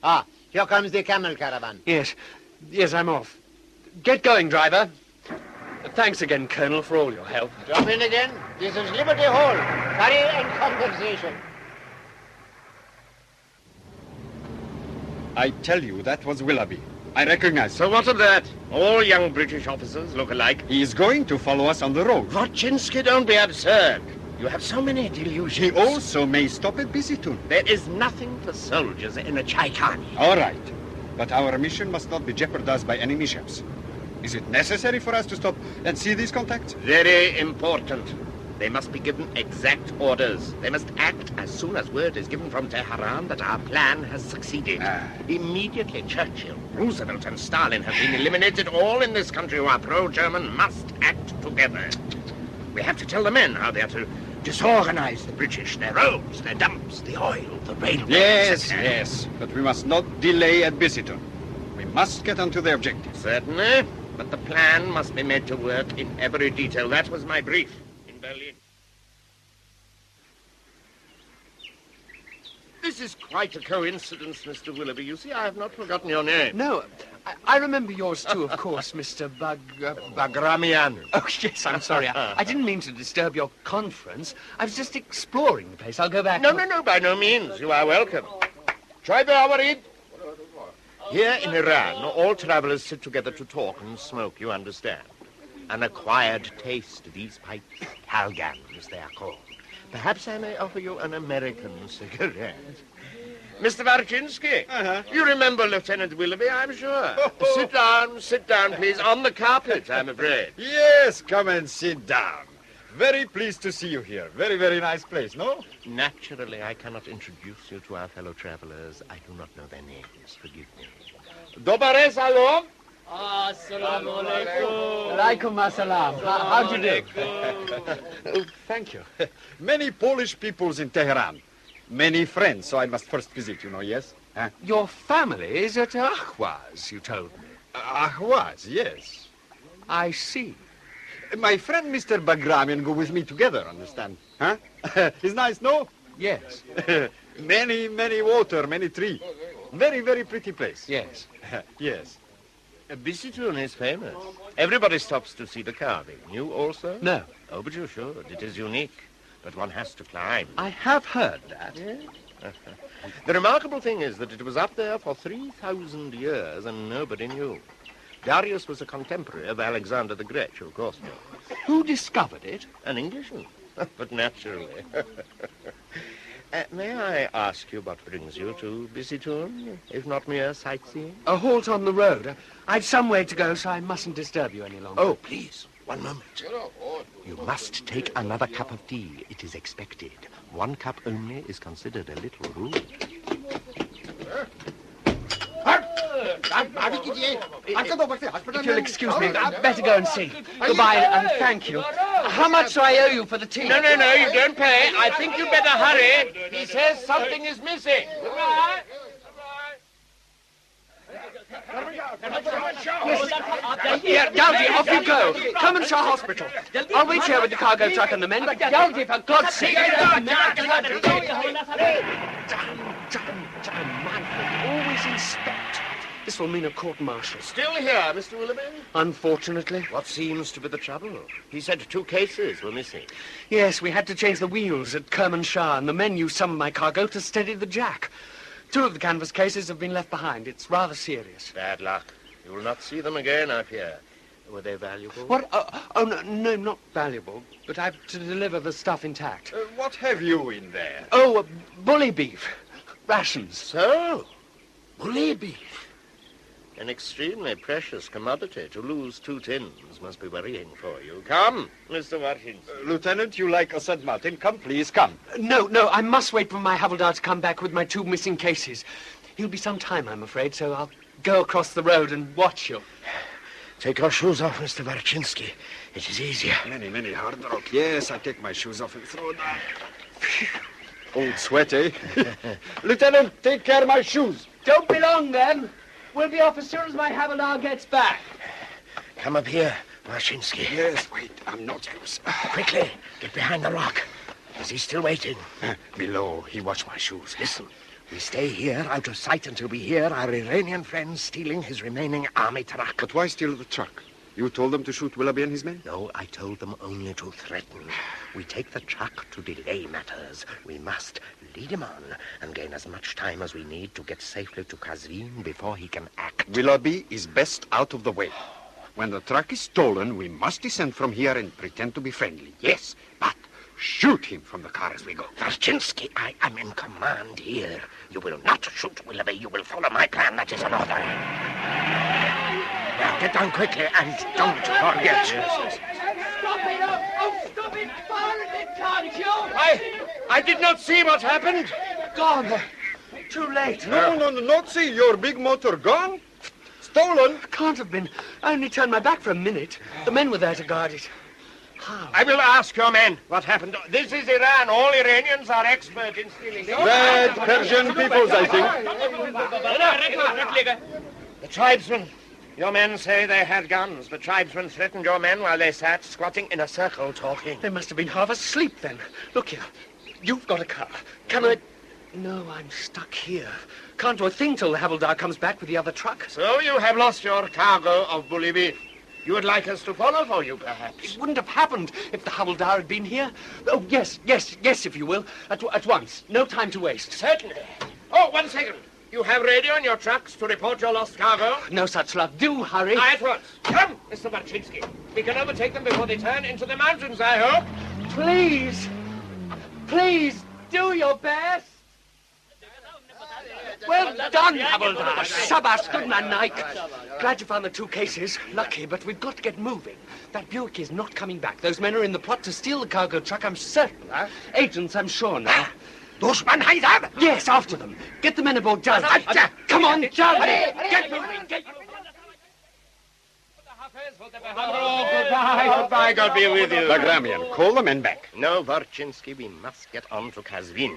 Ah, here comes the camel caravan. Yes. Yes, I'm off. Get going, driver. Thanks again, Colonel, for all your help. Drop in again. This is Liberty Hall. Curry and compensation. I tell you, that was Willoughby. I recognize him. So what of that? All young British officers look alike. He is going to follow us on the road. Rochinski, don't be absurd. You have so many delusions. He also may stop at Bisitun. There is nothing for soldiers in a Chaikani. All right. But our mission must not be jeopardized by any mishaps. Is it necessary for us to stop and see these contacts? Very important. They must be given exact orders. They must act as soon as word is given from Tehran that our plan has succeeded. Immediately, Churchill, Roosevelt, and Stalin have been eliminated. All in this country who are pro-German must act together. We have to tell the men how they are to disorganize the British, their roads, their dumps, the oil, the railways. Yes, but we must not delay at Bicester. We must get on to the objective. Certainly, but the plan must be made to work in every detail. That was my brief in Berlin. This is quite a coincidence, Mr. Willoughby. You see, I have not forgotten your name. No, I remember yours too, of course, Mr. Bagramian. Oh, yes, I'm sorry. I didn't mean to disturb your conference. I was just exploring the place. I'll go back. No, by no means. You are welcome. Try the Awarid. Here in Iran, all travelers sit together to talk and smoke, you understand. An acquired taste, these pipes, Halgans, they are called. Perhaps I may offer you an American cigarette. Mr. Varchinsky, you remember Lieutenant Willoughby, I'm sure. Sit down, please. On the carpet, I'm afraid. Yes, come and sit down. Very pleased to see you here. Very, very nice place, no? Naturally, I cannot introduce you to our fellow travelers. I do not know their names. Forgive me. Dobare salom. Assalamu alaikum. Alaikum assalam. How do you do? Oh, thank you. Many Polish peoples in Tehran. Many friends, so I must first visit, you know, yes? Your family is at Ahwaz, you told me. Ahwaz, yes. I see. My friend Mr. Bagramian go with me together, understand? Huh? It's nice, no? Yes. Many water, many tree. Very, very pretty place. Yes. Yes. Bicester is famous. Everybody stops to see the carving. You also? No. Oh, but you should. It is unique. But one has to climb. I have heard that. Yes. The remarkable thing is that it was up there for 3,000 years and nobody knew. Darius was a contemporary of Alexander the Great, you of course know. Who discovered it? An Englishman. But naturally. May I ask you what brings you to Bicester, if not mere sightseeing? A halt on the road. I've some way to go, so I mustn't disturb you any longer. Oh, please, one moment. You must take another cup of tea. It is expected. 1 cup only is considered a little rude. If you'll excuse me, I'd better go and see. Goodbye and thank you. How much do I owe you for the tea? No, you don't pay. I think you better hurry. He says something is missing. Goodbye. Here, Gowdy, off you go. Clemenceau Hospital. I'll wait here with the cargo truck and the men, but Gowdy, for God's sake. Manfred, always inspect. This will mean a court-martial. Still here, Mr. Willoughby? Unfortunately. What seems to be the trouble? He said 2 cases were missing. Yes, we had to change the wheels at Kermanshah, and the men used some of my cargo to steady the jack. 2 of the canvas cases have been left behind. It's rather serious. Bad luck. You will not see them again, I fear. Were they valuable? What? Oh, no, not valuable. But I've to deliver the stuff intact. What have you in there? Oh, bully beef. Rations. So? Bully beef? An extremely precious commodity. To lose 2 tins must be worrying for you. Come, Mr. Watkins. Lieutenant, you like Assad Martin. Come, please, come. No, I must wait for my havildar to come back with my 2 missing cases. He'll be some time, I'm afraid, so I'll go across the road and watch you. Take your shoes off, Mr. Varchinsky. It is easier. Many hard rock. Yes, I take my shoes off and throw down. Old sweat, eh? Lieutenant, take care of my shoes. Don't be long, then. We'll be off as soon as my havildar gets back. Come up here, Varchinsky. Yes, wait, I'm not close. Quickly, get behind the rock. Is he still waiting? Below, he watched my shoes. Listen, we stay here out of sight until we hear our Iranian friends stealing his remaining army truck. But why steal the truck? You told them to shoot Willoughby and his men? No, I told them only to threaten. We take the truck to delay matters. We must lead him on and gain as much time as we need to get safely to Kazvin before he can act. Willoughby is best out of the way. When the truck is stolen, we must descend from here and pretend to be friendly. Yes, but shoot him from the car as we go. Varchinsky, I am in command here. You will not shoot Willoughby. You will follow my plan. That is an order. Now, get down quickly and don't forget. Stop it! Oh, stop it! Fire at me! I did not see what happened. Gone. Too late. No, not see. Your big motor gone? Stolen? Can't have been. I only turned my back for a minute. The men were there to guard it. How? I will ask your men what happened. This is Iran. All Iranians are expert in stealing. Bad Persian peoples, I think. The tribesmen. Your men say they had guns. The tribesmen threatened your men while they sat squatting in a circle talking. They must have been half asleep then. Look here. You've got a car. Can I... No, I'm stuck here. Can't do a thing till the havildar comes back with the other truck. So you have lost your cargo of bully beef. You would like us to follow for you, perhaps? It wouldn't have happened if the havildar had been here. Oh, yes, if you will. At once. No time to waste. Certainly. Oh, 1 second. You have radio in your trucks to report your lost cargo? No such luck. Do hurry. At once. Come, Mr. Barczynski. We can overtake them before they turn into the mountains, I hope. Please. Please, do your best. Well done, Havildar. Shabash, good man, Nike. Glad you found the 2 cases. Lucky, but we've got to get moving. That Buick is not coming back. Those men are in the plot to steal the cargo truck, I'm certain. Agents, I'm sure now. Yes, after them. Get the men aboard, Judge. Come on, Judge. Get moving, get moving. Oh, goodbye, God be with you. Bagramian, call the men back. No, Barczynski, we must get on to Kazvin.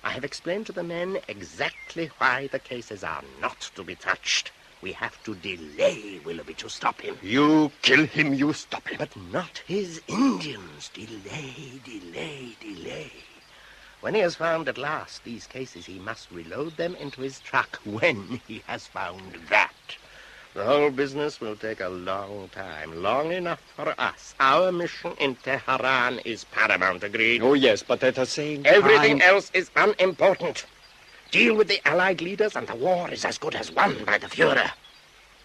I have explained to the men exactly why the cases are not to be touched. We have to delay Willoughby to stop him. You kill him, you stop him. But not his Indians. Delay. When he has found at last these cases, he must reload them into his truck when he has found that. The whole business will take a long time, long enough for us. Our mission in Tehran is paramount, agreed? Oh, yes, but at the same time... Everything else is unimportant. Deal with the Allied leaders and the war is as good as won by the Führer.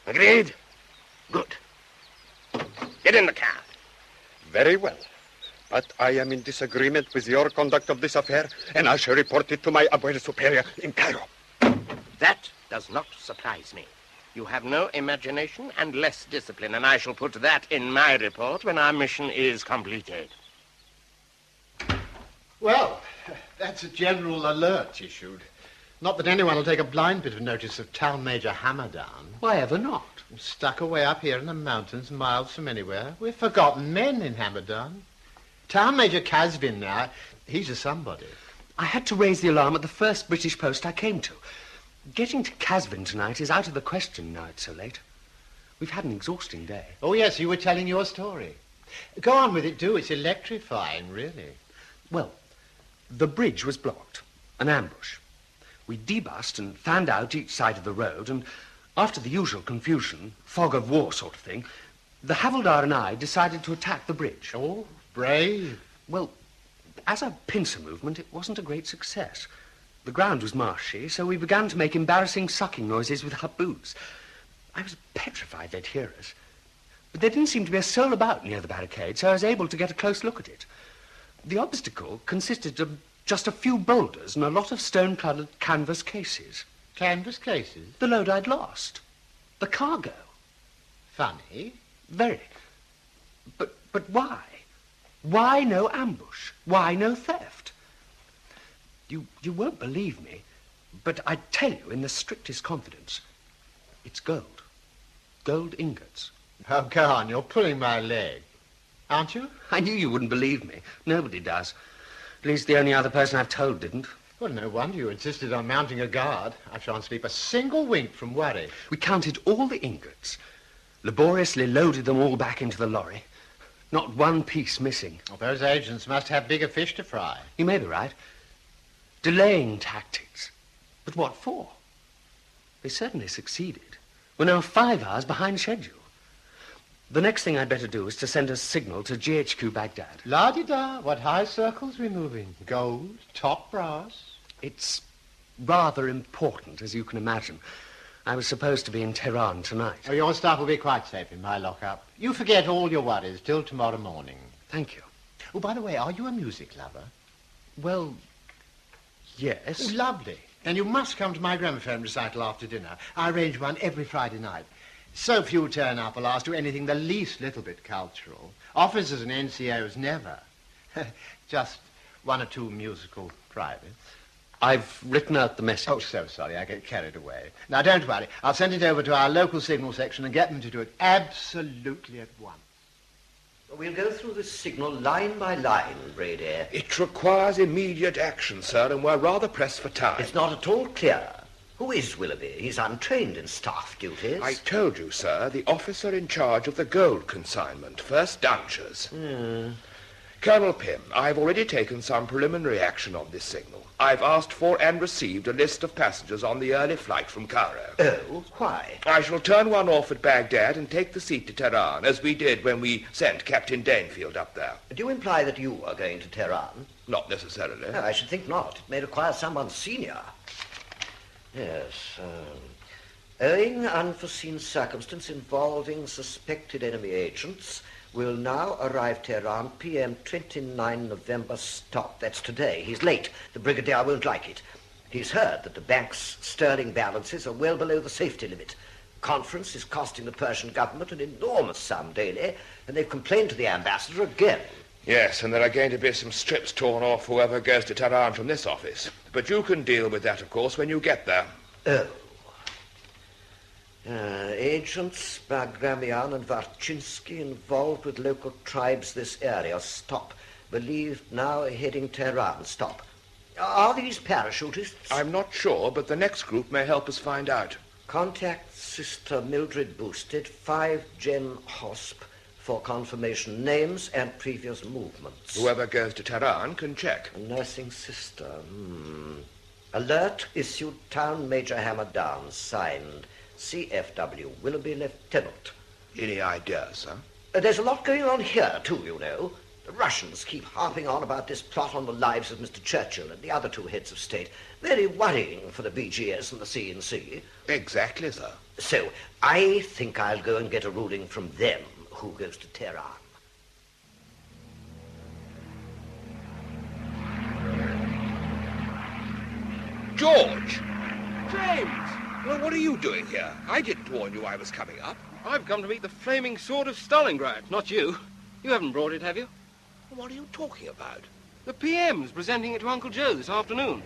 Agreed? Good. Get in the car. Very well. But I am in disagreement with your conduct of this affair, and I shall report it to my Abuela Superior in Cairo. That does not surprise me. You have no imagination and less discipline, and I shall put that in my report when our mission is completed. Well, that's a general alert issued. Not that anyone will take a blind bit of notice of Town Major Hamadan. Why ever not? Stuck away up here in the mountains, miles from anywhere. We're forgotten men in Hamadan. Town Major Kazvin now, he's a somebody. I had to raise the alarm at the first British post I came to. Getting to Kazvin tonight is out of the question now it's so late. We've had an exhausting day. Oh, yes, you were telling your story. Go on with it, do. It's electrifying, really. Well, the bridge was blocked. An ambush. We debussed and fanned out each side of the road, and after the usual confusion, fog of war sort of thing, the Havildar and I decided to attack the bridge. Oh, brave. Well, as a pincer movement, it wasn't a great success. The ground was marshy, so we began to make embarrassing sucking noises with our boots. I was petrified they'd hear us. But there didn't seem to be a soul about near the barricade, so I was able to get a close look at it. The obstacle consisted of just a few boulders and a lot of stone-coloured canvas cases. Canvas cases? The load I'd lost. The cargo. Funny. Very. But why? Why no ambush? Why no theft? You won't believe me, but I tell you in the strictest confidence, it's gold. Gold ingots. Oh, go on, you're pulling my leg. Aren't you? I knew you wouldn't believe me. Nobody does. At least the only other person I've told didn't. Well, no wonder you insisted on mounting a guard. I shan't sleep a single wink from worry. We counted all the ingots, laboriously loaded them all back into the lorry. Not one piece missing. Well, those agents must have bigger fish to fry. You may be right. Delaying tactics. But what for? They certainly succeeded. We're now 5 hours behind schedule. The next thing I'd better do is to send a signal to GHQ Baghdad. La-di-da, what high circles we're moving. Gold, top brass. It's rather important, as you can imagine. I was supposed to be in Tehran tonight. Oh, your stuff will be quite safe in my lockup. You forget all your worries till tomorrow morning. Thank you. Oh, by the way, are you a music lover? Well, yes. Oh, lovely. Then you must come to my gramophone recital after dinner. I arrange one every Friday night. So few turn up, alas, do anything the least little bit cultural. Officers and NCOs never. Just one or two musical privates. I've written out the message. Oh, so sorry, I get carried away. Now, don't worry. I'll send it over to our local signal section and get them to do it absolutely at once. We'll go through this signal line by line, Brady. It requires immediate action, sir, and we're rather pressed for time. It's not at all clear. Who is Willoughby? He's untrained in staff duties. I told you, sir, the officer in charge of the gold consignment, First Dunchers. Colonel Pym, I've already taken some preliminary action on this signal. I've asked for and received a list of passengers on the early flight from Cairo. Oh, why? I shall turn one off at Baghdad and take the seat to Tehran, as we did when we sent Captain Danefield up there. Do you imply that you are going to Tehran? Not necessarily. No, I should think not. It may require someone senior. Yes, owing unforeseen circumstance involving suspected enemy agents, will now arrive Tehran PM 29 November stop. That's today. He's late. The Brigadier won't like it. He's heard that the bank's sterling balances are well below the safety limit. Conference is costing the Persian government an enormous sum daily, and they've complained to the ambassador again. Yes, and there are going to be some strips torn off whoever goes to Tehran from this office. But you can deal with that, of course, when you get there. Oh. Agents Bagramian and Varchinsky involved with local tribes this area. Stop. Believed now heading Tehran. Stop. Are these parachutists? I'm not sure, but the next group may help us find out. Contact Sister Mildred Boosted, 5 Gen Hosp, for confirmation names and previous movements. Whoever goes to Tehran can check. A nursing sister. Alert issued Town Major Hamadan, signed CFW, Willoughby Lieutenant. Any ideas, sir? There's a lot going on here, too, you know. The Russians keep harping on about this plot on the lives of Mr. Churchill and the other 2 heads of state. Very worrying for the BGS and the CNC. Exactly, sir. So, I think I'll go and get a ruling from them who goes to Tehran. George! James! Well, what are you doing here? I didn't warn you I was coming up. I've come to meet the flaming sword of Stalingrad, not you. You haven't brought it, have you? What are you talking about? The PM's presenting it to Uncle Joe this afternoon.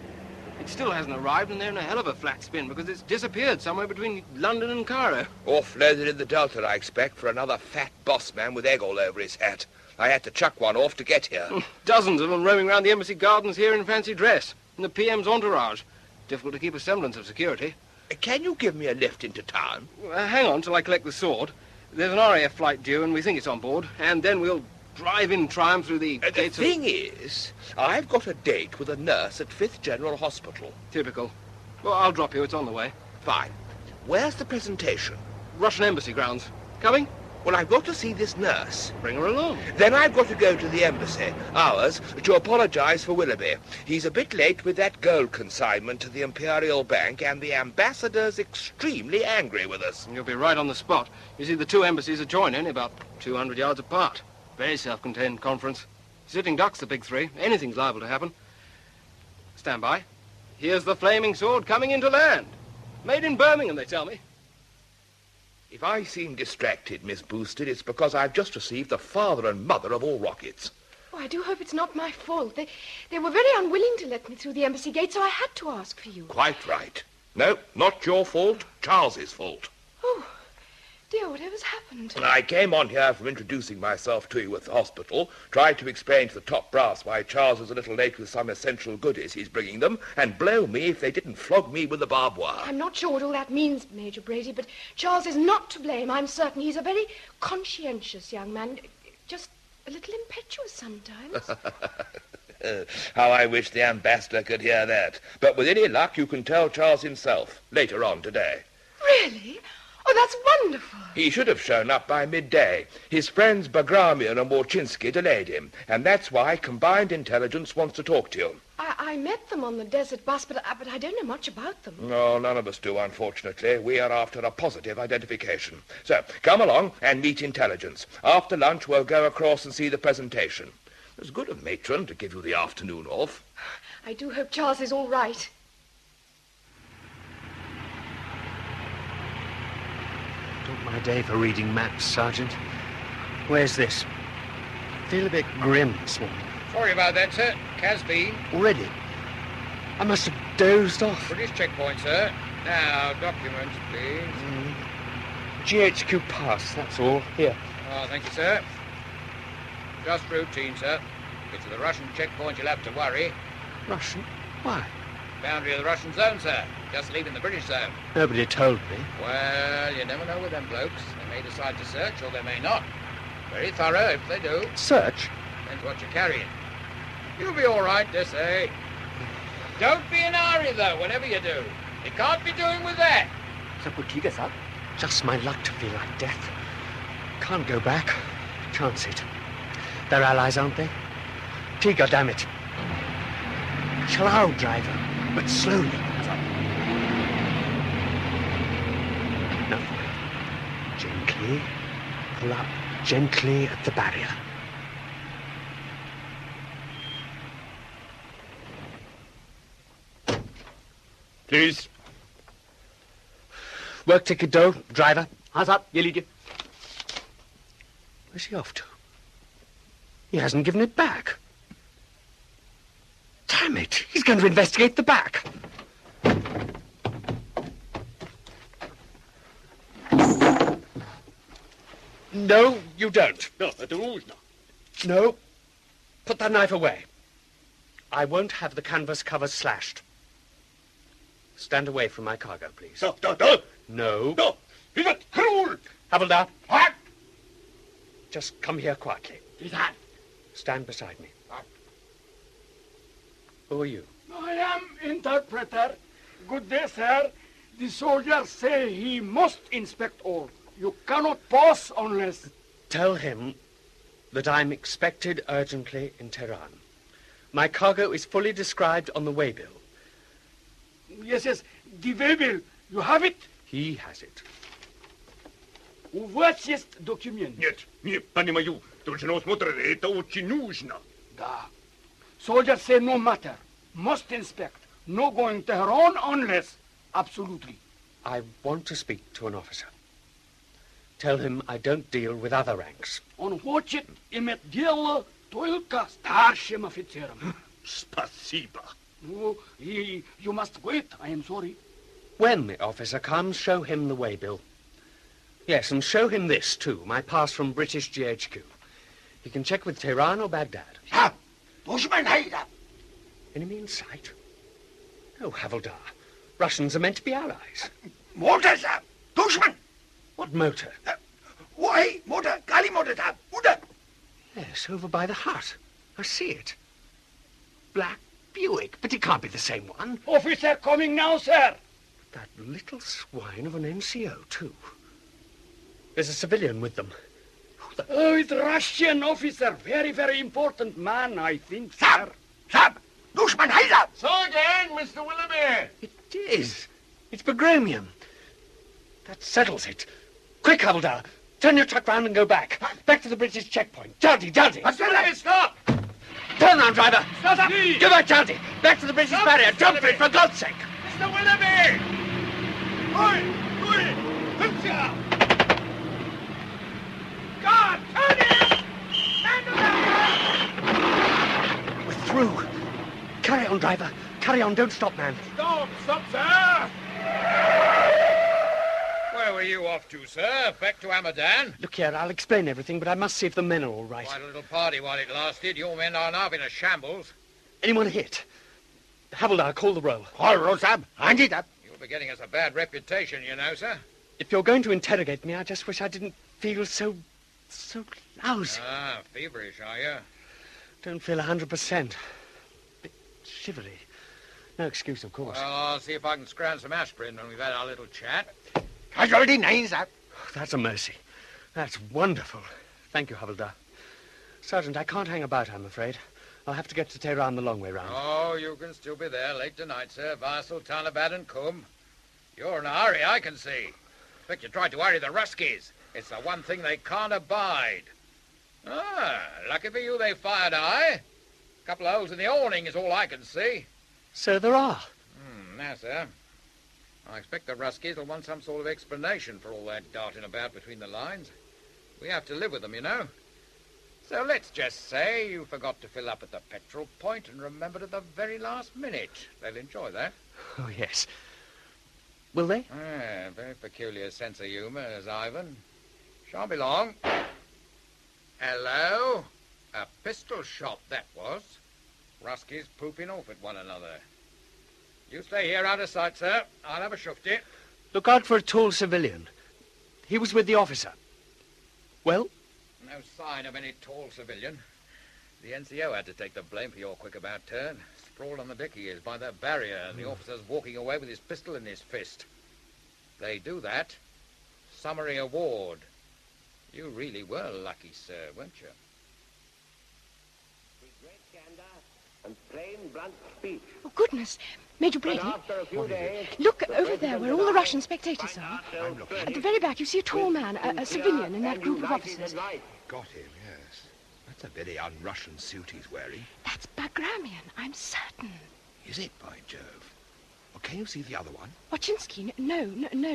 It still hasn't arrived, and they're in a hell of a flat spin because it's disappeared somewhere between London and Cairo. Offloaded in the Delta, I expect, for another fat boss man with egg all over his hat. I had to chuck one off to get here. Dozens of them roaming around the embassy gardens here in fancy dress, in the PM's entourage. Difficult to keep a semblance of security. Can you give me a lift into town? Hang on till I collect the sword. There's an RAF flight due, and we think it's on board, and then we'll drive in triumph through the gates. The thing is, I've got a date with a nurse at 5th General Hospital. Typical. Well, I'll drop you. It's on the way. Fine. Where's the presentation? Russian embassy grounds. Coming? Well, I've got to see this nurse. Bring her along. Then I've got to go to the embassy, ours, to apologize for Willoughby. He's a bit late with that gold consignment to the Imperial Bank, and the ambassador's extremely angry with us. You'll be right on the spot. You see, the 2 embassies adjoin, only about 200 yards apart. Very self-contained conference. Sitting ducks, the big 3. Anything's liable to happen. Stand by. Here's the flaming sword coming into land. Made in Birmingham, they tell me. If I seem distracted, Miss Boosted, it's because I've just received the father and mother of all rockets. Oh, I do hope it's not my fault. They were very unwilling to let me through the embassy gate, so I had to ask for you. Quite right. No, not your fault. Charles's fault. Oh, dear, whatever's happened? I came on here from introducing myself to you at the hospital, tried to explain to the top brass why Charles was a little late with some essential goodies he's bringing them, and blow me if they didn't flog me with the barbed wire. I'm not sure what all that means, Major Brady, but Charles is not to blame, I'm certain. He's a very conscientious young man, just a little impetuous sometimes. How I wish the ambassador could hear that. But with any luck, you can tell Charles himself later on today. Really? Oh, that's wonderful. He should have shown up by midday. His friends Bagramian and Warchinsky delayed him, and that's why Combined Intelligence wants to talk to you. I met them on the desert bus, but I don't know much about them. No, none of us do, unfortunately. We are after a positive identification. So, come along and meet intelligence. After lunch, we'll go across and see the presentation. It was good of Matron to give you the afternoon off. I do hope Charles is all right. Not my day for reading maps, Sergeant. Where's this? I feel a bit grim this morning. Sorry about that, sir. has been. Already? I must have dozed off. British checkpoint, sir. Now, documents, please. GHQ pass, that's all. Here. Oh, thank you, sir. Just routine, sir. Get to the Russian checkpoint, you'll have to worry. Russian? Why? Boundary of the Russian zone, sir. Just leaving the British zone. Nobody told me. Well, you never know with them blokes. They may decide to search, or they may not. Very thorough if they do. Search? Depends what you're carrying. You'll be all right, they say. Don't be in a hurry, though, whatever you do. You can't be doing with that. Just my luck to feel like death. Can't go back. Chance it. They're allies, aren't they? T, goddammit. Slow, driver, but slowly. No. Gently. Pull up gently at the barrier. Please. Work ticket, Doe. Driver. Hands up, you lead you. Where's he off to? He hasn't given it back. Damn it. He's going to investigate the back. No, you don't. No, это нужно. No. Put that knife away. I won't have the canvas cover slashed. Stand away from my cargo, please. No. No. Is it cruel? Havildar. What? Just come here quietly. Is that? Stand beside me. Who are you? I am interpreter. Good day, sir. The soldiers say he must inspect all. You cannot pass unless... Tell him that I'm expected urgently in Tehran. My cargo is fully described on the waybill. Yes, the waybill. You have it? He has it. Вот есть документ. Нет, не понимаю. Должно смотреть, это очень нужно. Да. Soldiers say no matter. Must inspect. No going to Tehran unless. Absolutely. I want to speak to an officer. Tell him I don't deal with other ranks. Он хочет иметь дело только старшим офицером. Спасибо. No, you must wait. I am sorry. When the officer comes, show him the waybill. Yes, and show him this, too, my pass from British GHQ. He can check with Tehran or Baghdad. Enemy in sight? No, Havildar. Russians are meant to be allies. Motor, sir. Dushman. What motor? Why? Motor. Kali motor, sir. Motor. Yes, over by the hut. I see it. Black Buick, but it can't be the same one. Officer coming now, sir. That little swine of an NCO, too. There's a civilian with them. Oh, it's Russian officer. Very, very important man, I think, sir. Sab! Dushman, heiser! So again, Mr. Willoughby. It is. It's Bagramian. That settles it. Quick, Havildar. Turn your truck round and go back. Back to the British checkpoint. Jaldi, Jaldi. Stop! Turn round, driver. Stop! Give back, Jaldi. Back to the British barrier. Jump for it, for God's sake. Mr. Willoughby! God, turn it! We're through. Carry on, driver. Carry on. Don't stop, man. Stop, sir! Where were you off to, sir? Back to Hamadan? Look here, I'll explain everything, but I must see if the men are all right. Quite a little party while it lasted. Your men are now in a shambles. Anyone hit? Havildar, call the roll. All right, Sab. Hand it up. You'll be getting us a bad reputation, you know, sir. If you're going to interrogate me, I just wish I didn't feel so lousy. Ah, feverish, are you? Don't feel 100%. Bit shivery. No excuse, of course. Well, I'll see if I can scrounge some aspirin when we've had our little chat. Casualty 9, Sab. That's a mercy. That's wonderful. Thank you, Havildar. Sergeant, I can't hang about, I'm afraid. I'll have to get to Tehran the long way round. Oh, you can still be there late tonight, sir. Via Sultanabad and Qum. You're in a hurry, I can see. Expect you tried to worry the Ruskies. It's the one thing they can't abide. Ah, lucky for you they fired a couple of holes in the awning is all I can see. So there are. Now, sir. I expect the Ruskies will want some sort of explanation for all that darting about between the lines. We have to live with them, you know. So let's just say you forgot to fill up at the petrol point and remembered at the very last minute. They'll enjoy that. Oh, yes. Will they? Ah, very peculiar sense of humour, as Ivan. Shan't be long. Hello? A pistol shot, that was. Ruskies pooping off at one another. You stay here out of sight, sir. I'll have a shufty. Look out for a tall civilian. He was with the officer. Well? No sign of any tall civilian. The NCO had to take the blame for your quick about turn. Sprawled on the deck he is, by that barrier, and the officer's walking away with his pistol in his fist. They do that. Summary award. You really were lucky, sir, weren't you? Great candor and plain, blunt speech. Oh, goodness. Major Brady, look over there where all the Russian spectators are. At the very back, you see a tall man, a civilian in that group of officers. Got him, yes. That's a very un-Russian suit he's wearing. That's Bagramian, I'm certain. Is it, by Jove? Well, can you see the other one? Wojcinski? No,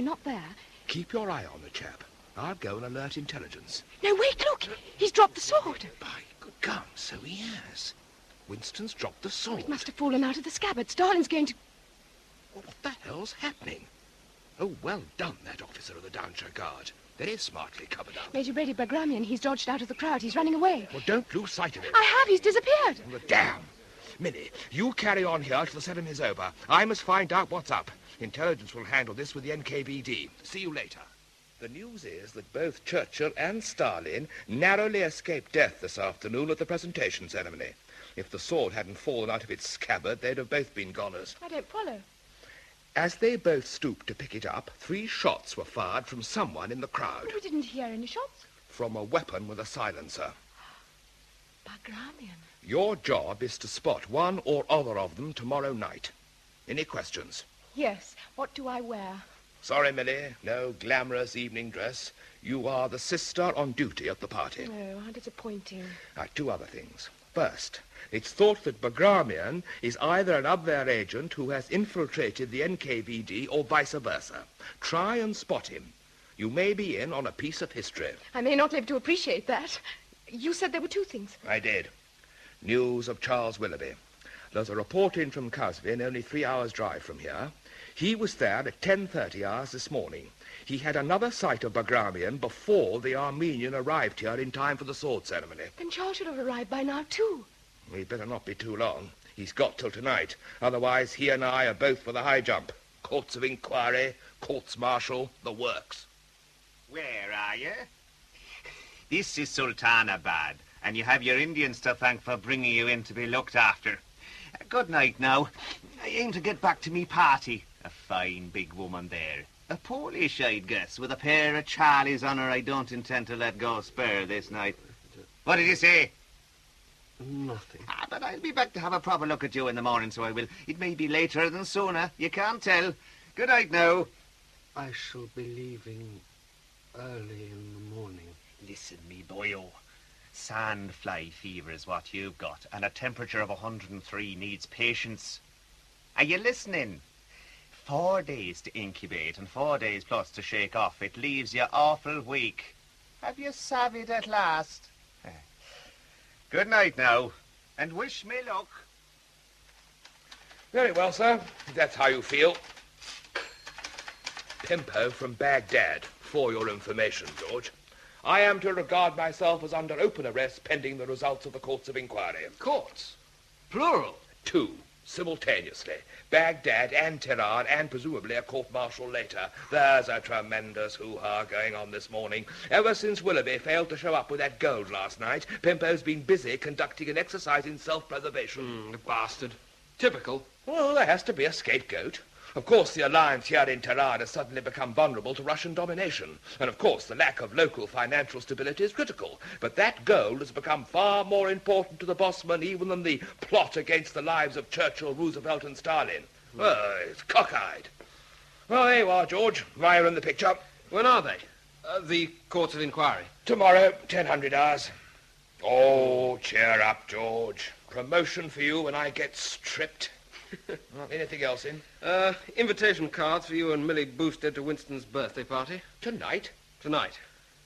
not there. Keep your eye on the chap. I'll go and alert intelligence. No, wait, look. He's dropped the sword. By good gum, so he has. Winston's dropped the sword. It must have fallen out of the scabbard. Stalin's going to... Well, what the hell's happening? Oh, well done, that officer of the Downshire Guard. Very smartly covered up. Major Brady Bagramian, he's dodged out of the crowd. He's running away. Well, don't lose sight of him. I have. He's disappeared. Well, damn. Minnie, you carry on here till the ceremony is over. I must find out what's up. Intelligence will handle this with the NKVD. See you later. The news is that both Churchill and Stalin narrowly escaped death this afternoon at the presentation ceremony. If the sword hadn't fallen out of its scabbard, they'd have both been goners. I don't follow. As they both stooped to pick it up, 3 shots were fired from someone in the crowd. We didn't hear any shots. From a weapon with a silencer. Bagramian. Your job is to spot one or other of them tomorrow night. Any questions? Yes. What do I wear? Sorry, Millie. No glamorous evening dress. You are the sister on duty at the party. Oh, how disappointing. 2 other things. First, it's thought that Bagramian is either an Abwehr agent who has infiltrated the NKVD or vice versa. Try and spot him. You may be in on a piece of history. I may not live to appreciate that. You said there were 2 things. I did. News of Charles Willoughby. There's a report in from Casvin, only 3 hours' drive from here. He was there at 10:30 hours this morning. He had another sight of Bagramian before the Armenian arrived here in time for the sword ceremony. Then Charles should have arrived by now, too. He'd better not be too long. He's got till tonight. Otherwise, he and I are both for the high jump. Courts of inquiry, courts-martial, the works. Where are you? This is Sultanabad, and you have your Indians to thank for bringing you in to be looked after. Good night now. I aim to get back to me party. A fine big woman there. A Polish, I'd guess, with a pair of Charlies on her I don't intend to let go spare this night. What did you say? Nothing. But I'll be back to have a proper look at you in the morning, so I will. It may be later than sooner. You can't tell. Good night now. I shall be leaving early in the morning. Listen, me boyo. Sandfly fever is what you've got, and a temperature of 103 needs patience. Are you listening? 4 days to incubate and 4 days plus to shake off. It leaves you awful weak. Have you savvied at last? Good night now, and wish me luck. Very well, sir. If that's how you feel. Pimpo from Baghdad, for your information, George. I am to regard myself as under open arrest pending the results of the courts of inquiry. Courts? Plural? 2, simultaneously. Baghdad and Tehran, and presumably a court-martial later. There's a tremendous hoo-ha going on this morning. Ever since Willoughby failed to show up with that gold last night, Pimpo's been busy conducting an exercise in self-preservation. The bastard. Typical. Well, there has to be a scapegoat. Of course, the alliance here in Tehran has suddenly become vulnerable to Russian domination. And of course, the lack of local financial stability is critical. But that goal has become far more important to the bossman even than the plot against the lives of Churchill, Roosevelt and Stalin. Well, it's cockeyed. Well, there you are, George. Right in the picture. When are they? The courts of inquiry? Tomorrow, 10:00 hours. Oh, cheer up, George. Promotion for you when I get stripped. Anything else in? Invitation cards for you and Millie Boosted to Winston's birthday party. Tonight? Tonight.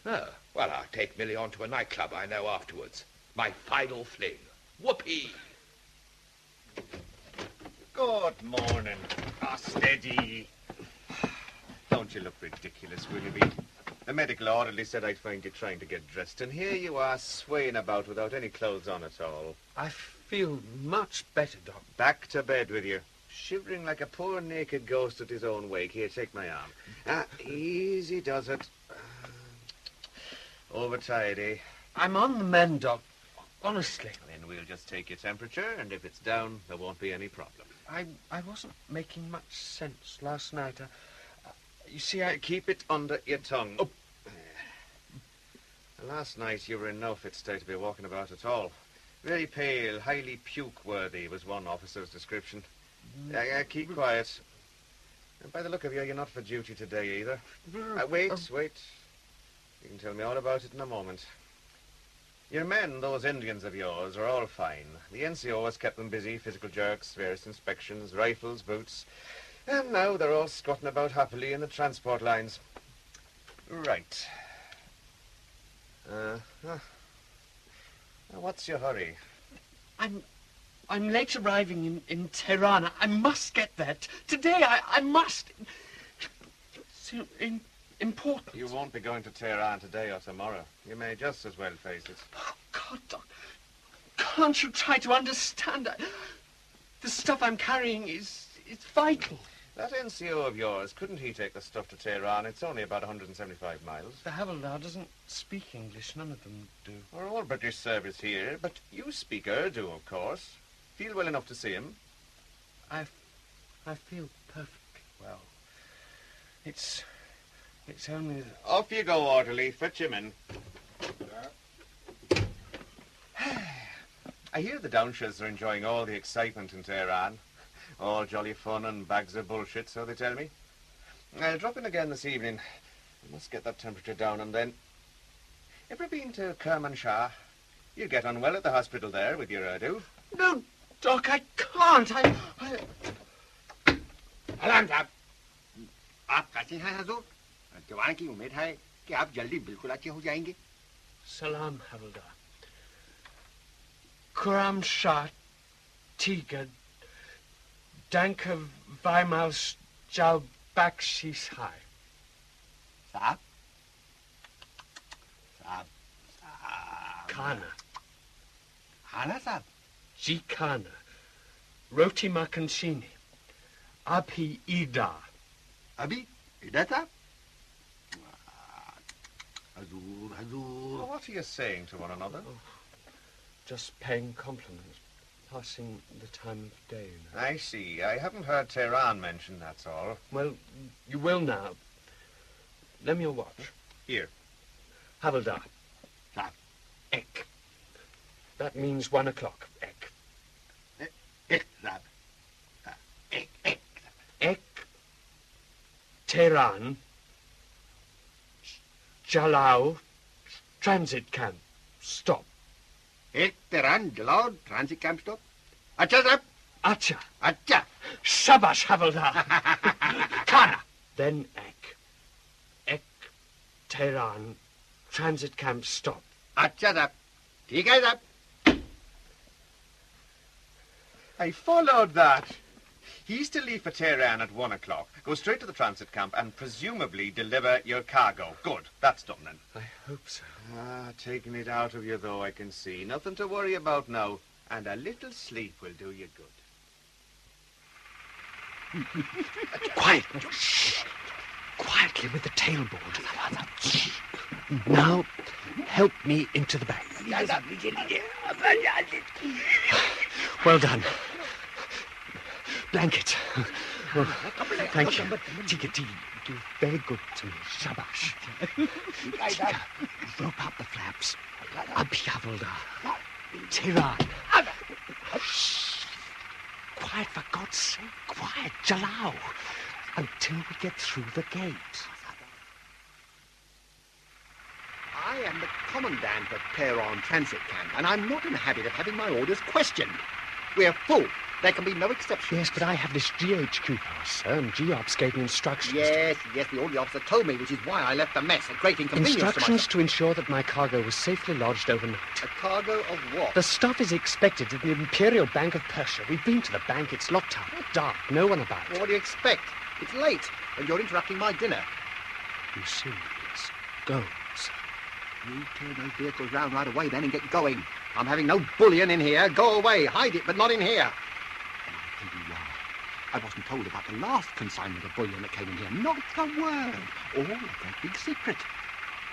Oh, well, I'll take Millie on to a nightclub I know afterwards. My final fling. Whoopee! Good morning. Ah, steady. Don't you look ridiculous, Willoughby? The medical orderly said I'd find you trying to get dressed, and here you are swaying about without any clothes on at all. I feel much better, Doc. Back to bed with you. Shivering like a poor naked ghost at his own wake. Here, take my arm. Easy does it. Overtired, eh? I'm on the mend, Doc. Honestly. Then we'll just take your temperature, and if it's down, there won't be any problem. I wasn't making much sense last night. You see, Keep it under your tongue. Oh. Last night you were in no fit state to be walking about at all. Very pale, highly puke-worthy was one officer's description. Keep quiet. And by the look of you, you're not for duty today either. Wait. You can tell me all about it in a moment. Your men, those Indians of yours, are all fine. The NCO has kept them busy, physical jerks, various inspections, rifles, boots. And now they're all squatting about happily in the transport lines. Right. What's your hurry? I'm late arriving in Tehran. I must get there. Today, I must. It's important. You won't be going to Tehran today or tomorrow. You may just as well face it. Oh, God, Doc. Can't you try to understand? The stuff I'm carrying is vital. That NCO of yours, couldn't he take the stuff to Tehran? It's only about 175 miles. The Havildar doesn't speak English. None of them do. We're all British service here, but you speak Urdu, of course. Feel well enough to see him? I feel perfectly well. It's only... Off you go, orderly. Fetch him in. I hear the Downshires are enjoying all the excitement in Tehran. All jolly fun and bags of bullshit, so they tell me. I'll drop in again this evening. I must get that temperature down and then... Ever been to Kermanshah? You get on well at the hospital there with your Urdu. No, Doc, I can't. Alarm साहब, आप कैसे हैं हजूर? जवान की उम्मीद है कि आप जल्दी बिल्कुल अच्छे हो जाएंगे. Salam, Havildar. Kuram Shah, Tiga, Danka Vaimal Jal Bakshish Hai. साहब, Kana. खाना साहब. Ji Kana. Roti Makanchini. Abhi Ida. अभी इधर साहब. हजूर. Well, what are you saying to one another? Oh, just paying compliments. Passing the time of day, you know. I see. I haven't heard Tehran mentioned, that's all. Well, you will now. Lend me your watch. Here. Havildar. Ek. That means 1 o'clock. Ek. Ek, साहब. Ek. Ek. Tehran. Jalao. Transit camp. Stop. एक तेरान जलाओ transit camp stop. अच्छा साहब. अच्छा. Shabash, Havildar. Kana. Then Ek. Ek. Tehran. Transit camp. Stop. अच्छा साहब. ठीक है साहब. I followed that. He's to leave for Tehran at 1 o'clock, go straight to the transit camp and presumably deliver your cargo. Good. That's done then. I hope so. Taking it out of you, though, I can see. Nothing to worry about now. And a little sleep will do you good. Quiet. Shh. Quietly with the tailboard. Now, help me into the bag. Well done. Blanket. Oh, thank you. Tika, you're very good to me. Shabash. Tika, rope out the flaps. Abhi Havildar. Tehran. Shh. Quiet, for God's sake. Quiet. Jalao. Until we get through the gate. I am the commandant of Tehran Transit Camp, and I'm not in the habit of having my orders questioned. We're full. There can be no exceptions. Yes, but I have this GHQ pass, sir, and GOPS gave me instructions. Yes, the orderly officer told me, which is why I left the mess at great inconvenience Instructions to ensure that my cargo was safely lodged overnight. A cargo of what? The stuff is expected at the Imperial Bank of Persia. We've been to the bank. It's locked up. Dark. No one about. Well, what do you expect? It's late, and you're interrupting my dinner. You see, it's gold, sir. You turn those vehicles round right away, then, and get going. I'm having no bullion in here. Go away. Hide it, but not in here. And I'll tell you why. I wasn't told about the last consignment of bullion that came in here. Not a word. All a great big secret.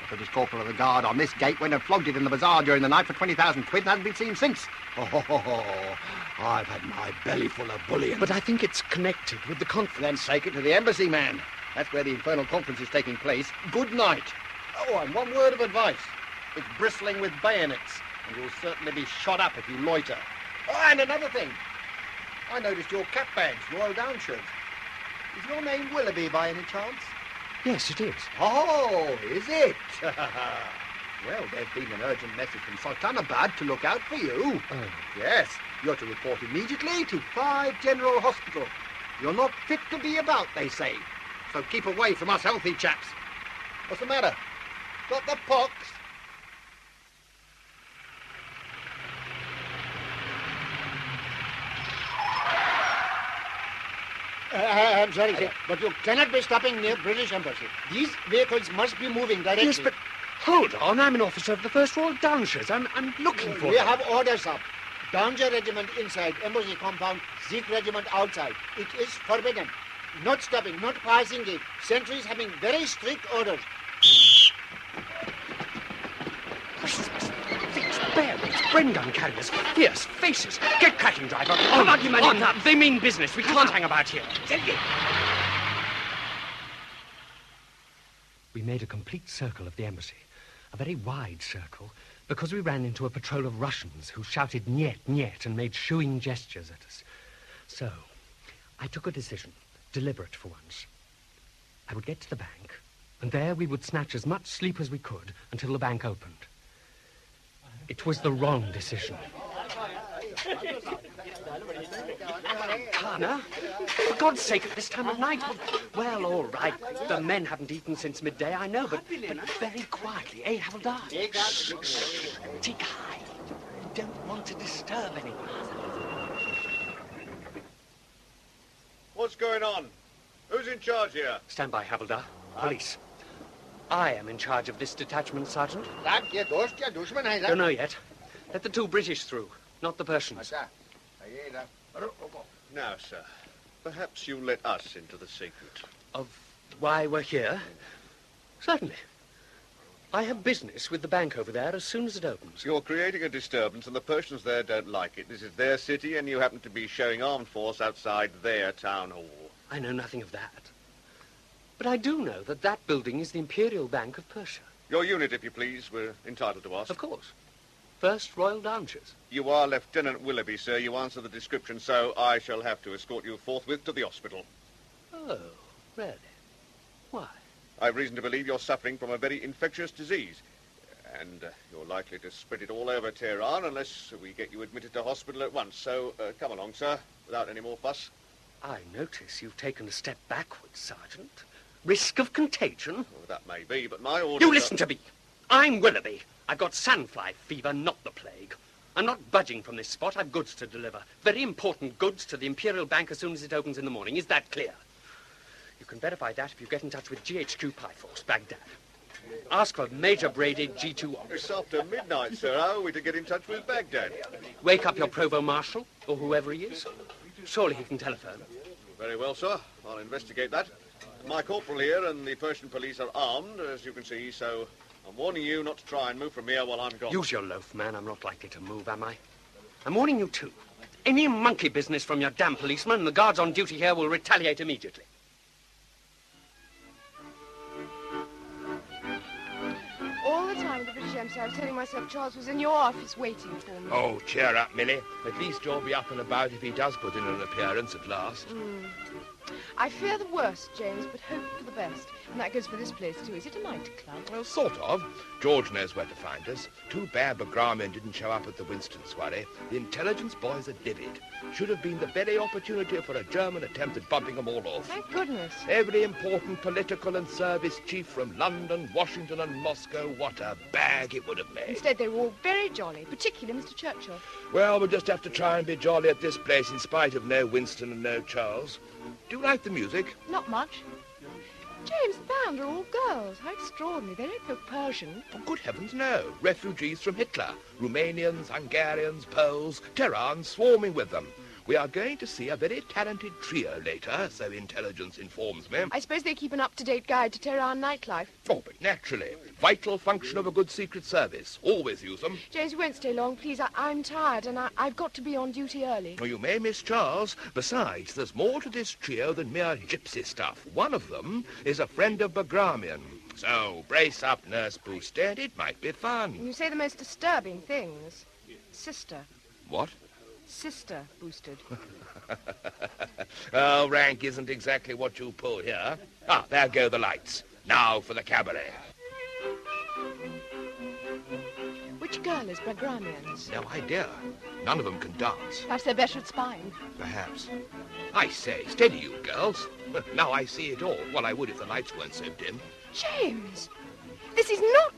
The British corporal of the guard on this gate went and flogged it in the bazaar during the night for 20,000 quid and hasn't been seen since. I've had my belly full of bullion. But I think it's connected with the conference. Then take it to the embassy, man. That's where the infernal conference is taking place. Good night. Oh, and one word of advice. It's bristling with bayonets, and you'll certainly be shot up if you loiter. Oh, and another thing. I noticed your cap bags, Royal Downshires. Is your name Willoughby by any chance? Yes, it is. Oh, is it? Well, there's been an urgent message from Sultanabad to look out for you. Oh. Yes, you're to report immediately to 5 General Hospital. You're not fit to be about, they say. So keep away from us healthy chaps. What's the matter? Got the pox? I'm sorry, sir, but you cannot be stopping near British Embassy. These vehicles must be moving directly. Yes, but hold on. I'm an officer of the 1st Royal Downshires. I'm looking for We them. have orders up. Downshire Regiment inside, Embassy compound, Sikh Regiment outside. It is forbidden. Not stopping, not passing it. Sentries having very strict orders. Bren gun carriers, fierce faces. Get cracking, driver. On. They mean business. We can't hang about here. We made a complete circle of the embassy, a very wide circle, because we ran into a patrol of Russians who shouted "Niet, niet" and made shooing gestures at us. So, I took a decision, deliberate for once. I would get to the bank, and there we would snatch as much sleep as we could until the bank opened. It was the wrong decision. Kana? For God's sake, at this time of night? Well, all right. The men haven't eaten since midday, I know, but very quietly, eh, Havildar? Shh. Take high. Don't want to disturb anyone. What's going on? Who's in charge here? Stand by, Havildar. Police. I am in charge of this detachment, Sergeant. Don't know yet. Let the 2 British through, not the Persians. Now, sir, perhaps you let us into the secret. Of why we're here? Certainly. I have business with the bank over there as soon as it opens. You're creating a disturbance, and the Persians there don't like it. This is their city, and you happen to be showing armed force outside their town hall. I know nothing of that. But I do know that that building is the Imperial Bank of Persia. Your unit, if you please, we're entitled to ask. Of course. 1st Royal Downshires. You are Lieutenant Willoughby, sir. You answer the description, so I shall have to escort you forthwith to the hospital. Oh, really? Why? I've reason to believe you're suffering from a very infectious disease. And you're likely to spread it all over Tehran unless we get you admitted to hospital at once. So come along, sir, without any more fuss. I notice you've taken a step backwards, Sergeant. Risk of contagion? Well, that may be, but my orders... You listen to me. I'm Willoughby. I've got sandfly fever, not the plague. I'm not budging from this spot. I've goods to deliver. Very important goods to the Imperial Bank as soon as it opens in the morning. Is that clear? You can verify that if you get in touch with GHQ Pi Force, Baghdad. Ask for Major Brady, G2 Ops. It's after midnight, sir. How are we to get in touch with Baghdad? Wake up your Provost Marshal, or whoever he is. Surely he can telephone. Very well, sir. I'll investigate that. My corporal here and the Persian police are armed, as you can see, so I'm warning you not to try and move from here while I'm gone. Use your loaf, man. I'm not likely to move, am I? I'm warning you, too. Any monkey business from your damn policeman, and the guards on duty here will retaliate immediately. All the time the British James. I was telling myself Charles was in your office waiting for me. Oh, cheer up, Millie. At least you'll be up and about if he does put in an appearance at last. I fear the worst, James, but hope for the best. And that goes for this place, too. Is it a nightclub? Well, sort of. George knows where to find us. Too bad Bagramian didn't show up at the Winston soiree. The intelligence boys are livid. Should have been the very opportunity for a German attempt at bumping them all off. Thank goodness. Every important political and service chief from London, Washington and Moscow, what a bag it would have made. Instead, they were all very jolly, particularly Mr. Churchill. Well, we'll just have to try and be jolly at this place in spite of no Winston and no Charles. Do you like the music? Not much. James, the band are all girls. How extraordinary. They don't look Persian. Oh, good heavens, no. Refugees from Hitler. Romanians, Hungarians, Poles, Tehran swarming with them. We are going to see a very talented trio later, so intelligence informs me. I suppose they keep an up-to-date guide to Tehran nightlife. Oh, but naturally. Vital function of a good secret service. Always use them. James, you won't stay long, please. I'm tired, and I've got to be on duty early. Oh, you may miss Charles. Besides, there's more to this trio than mere gypsy stuff. One of them is a friend of Bagramian. So, brace up, Nurse Boosted. It might be fun. You say the most disturbing things. Sister. What? Sister boosted. Oh, rank isn't exactly what you pull here. Ah, there go the lights. Now for the cabaret. Which girl is Bagramian's? No idea. None of them can dance. Perhaps they're better at spying. Perhaps. I say, steady you girls. Now I see it all. Well, I would if the lights weren't so dim. James, this is not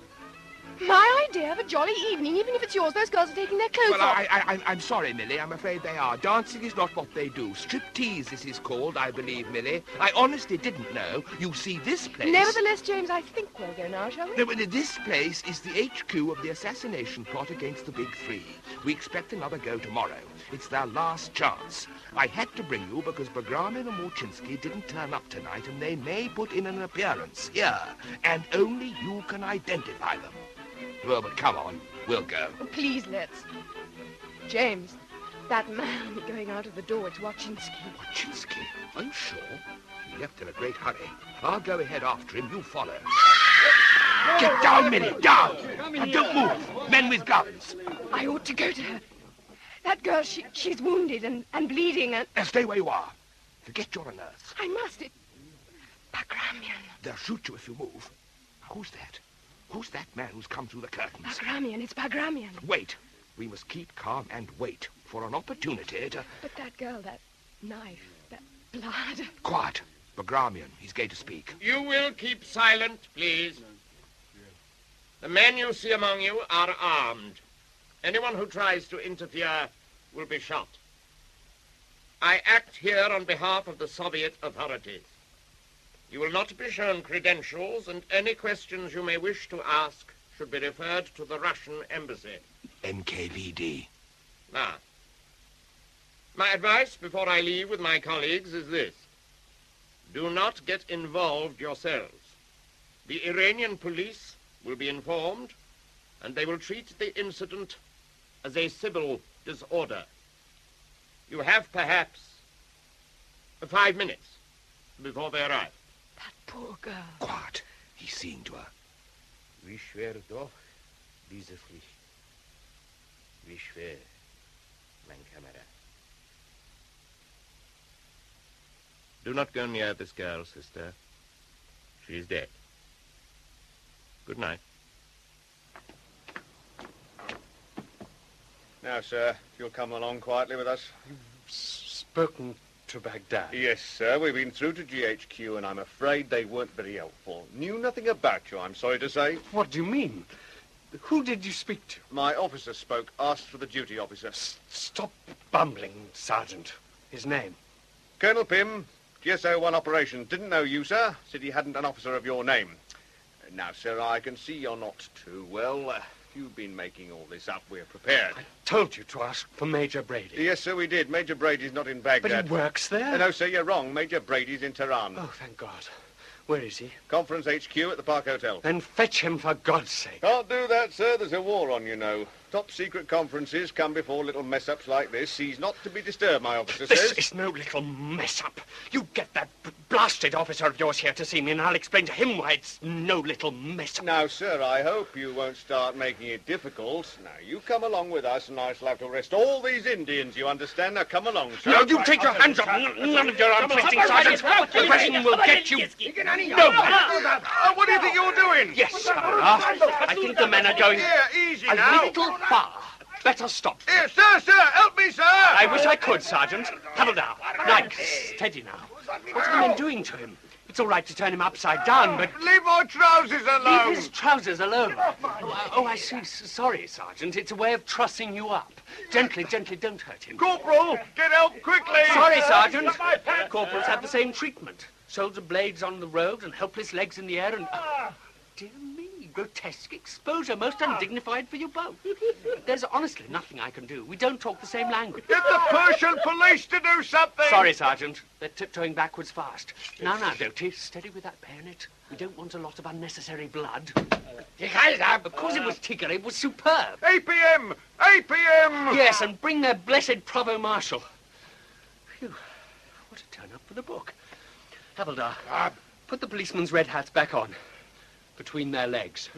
my idea of a jolly evening, even if it's yours. Those girls are taking their clothes off. I'm sorry, Millie. I'm afraid they are. Dancing is not what they do. Striptease, this is called, I believe, Millie. I honestly didn't know. You see, this place... Nevertheless, James, I think we'll go now, shall we? No, but this place is the HQ of the assassination plot against the Big Three. We expect another go tomorrow. It's their last chance. I had to bring you because Bagramian and Morchinsky didn't turn up tonight, and they may put in an appearance here. And only you can identify them. Well, but come on, we'll go. Oh, please, let's. James, that man going out of the door, it's Wachinsky. Wachinsky? Are you sure? He left in a great hurry. I'll go ahead after him, you follow. Get down, Minnie, down! And don't move. Men with guns. I ought to go to her. That girl, she's wounded and bleeding and... Now stay where you are. Forget you're a nurse. I must. It's Bagramian. They'll shoot you if you move. Who's that? Who's that man who's come through the curtains? Bagramian, it's Bagramian. Wait. We must keep calm and wait for an opportunity to... But that girl, that knife, that blood... Quiet. Bagramian, he's going to speak. You will keep silent, please. The men you see among you are armed. Anyone who tries to interfere will be shot. I act here on behalf of the Soviet authorities. You will not be shown credentials, and any questions you may wish to ask should be referred to the Russian embassy. NKVD. Now, my advice before I leave with my colleagues is this. Do not get involved yourselves. The Iranian police will be informed, and they will treat the incident as a civil disorder. You have perhaps 5 minutes before they arrive. That poor girl. Quiet. He's seeing to her. Wie schwer doch diese Pflicht. Wie schwer, mein Kamerad. Do not go near this girl, sister. She is dead. Good night. Now, sir, if you'll come along quietly with us. You've spoken to Baghdad? Yes, sir. We've been through to GHQ, and I'm afraid they weren't very helpful. Knew nothing about you, I'm sorry to say. What do you mean? Who did you speak to? My officer spoke, asked for the duty officer. Stop bumbling, Sergeant. His name? Colonel Pym, GSO-1 Operations. Didn't know you, sir. Said he hadn't an officer of your name. Now, sir, I can see you're not too well. If you've been making all this up, we're prepared. I told you to ask for Major Brady. Yes, sir, we did. Major Brady's not in Baghdad. But he works there? No, sir, you're wrong. Major Brady's in Tehran. Oh, thank God. Where is he? Conference HQ at the Park Hotel. Then fetch him, for God's sake. Can't do that, sir. There's a war on, you know. top-secret conferences come before little mess-ups like this. He's not to be disturbed, my officer This says. is no little mess-up. You get that blasted officer of yours here to see me, and I'll explain to him why it's no little mess-up. Now, sir, I hope you won't start making it difficult. Now, you come along with us, and I shall have to arrest all these Indians, you understand? Now, come along, sir. No, you take your hands off. None of your arm twisting, Sergeant. The president will get you. No. What do you think you're doing? Yes, sir. I think the men are going easy a now. little far. Better stop. Here, sir, help me, sir! I wish I could, Sergeant. Havildar, Nike, steady now. What are the men doing to him? It's all right to turn him upside down, but... Leave my trousers alone! Leave his trousers alone. Oh, I see. Sorry, Sergeant. It's a way of trussing you up. Gently, don't hurt him. Corporal, get help quickly! Sorry, Sergeant. Corporals have the same treatment. Shoulder blades on the road and helpless legs in the air and... dear me, grotesque exposure, most undignified for you both. There's honestly nothing I can do. We don't talk the same language. Get the Persian police to do something! Sorry, Sergeant. They're tiptoeing backwards fast. Now, Doty, steady with that bayonet. We don't want a lot of unnecessary blood. Of course it was Tigger. It was superb. APM! APM! Yes, and bring their blessed provost marshal. Phew. What a turn up for the book. Havildar, put the policemen's red hats back on. Between their legs.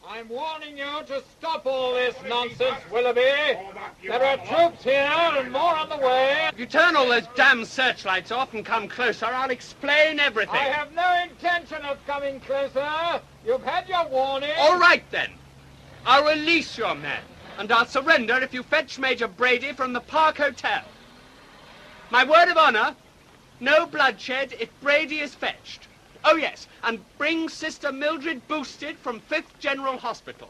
I'm warning you to stop all this nonsense, Willoughby. There are troops here and more on the way. If you turn all those damn searchlights off and come closer, I'll explain everything. I have no intention of coming closer. You've had your warning. All right, then. I'll release your men, and I'll surrender if you fetch Major Brady from the Park Hotel. My word of honor, no bloodshed if Brady is fetched. Oh, yes, and bring Sister Mildred Boosted from 5th General Hospital.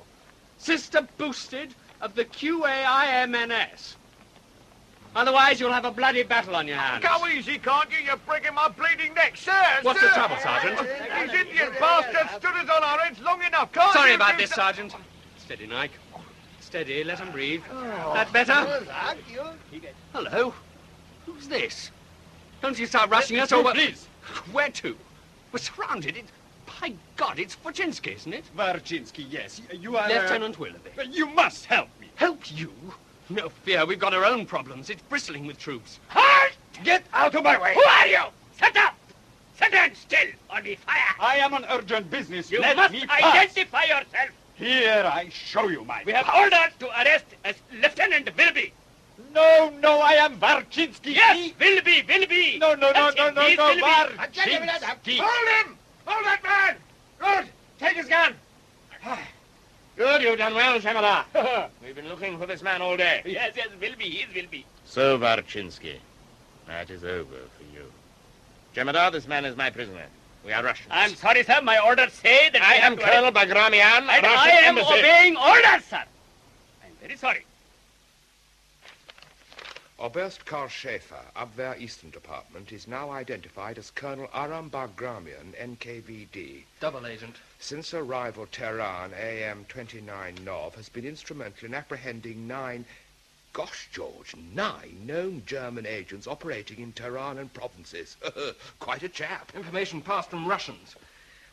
Sister Boosted of the QAIMNS. Otherwise, you'll have a bloody battle on your hands. Go easy, can't you? You're breaking my bleeding neck, sir! What's the trouble, Sergeant? These Indian bastards stood us on our heads long enough, can't Sorry you? about this, Sergeant. Steady, Nike. Steady, let him breathe. That better? Hello? Who's this? Don't you start rushing us over... Please. Where to? We're surrounded. By God, it's Wojcinski, isn't it? Warczynski, yes. You are... Lieutenant Willoughby. You must help me. Help you? No fear, we've got our own problems. It's bristling with troops. Halt! Get out of my way! Who are you? Sit up! Stand still or be fire! I am on urgent business. You Let must me pass. identify yourself! Here, I show you my... We have orders to arrest Lieutenant Willoughby. No, I am Warczynski. Yes, Willoughby. No, That's him. He's Willoughby. Warczynski. Hold him! Hold that man! Good. Take his gun. Good, you've done well, Shamala. We've been looking for this man all day. Yes, Willoughby, he's Willoughby. So, Warczynski, that is over for you. Jemadar, this man is my prisoner. We are Russians. I'm sorry, sir. My orders say that I am Colonel Bagramian, and Russian I am embassy. obeying orders, sir. I'm very sorry. Oberst Karl Schäfer, Abwehr Eastern Department, is now identified as Colonel Aram Bagramian, NKVD. Double agent. Since arrival Tehran, AM 29 Nov, has been instrumental in apprehending 9 known German agents operating in Tehran and provinces. Quite a chap. Information passed from Russians.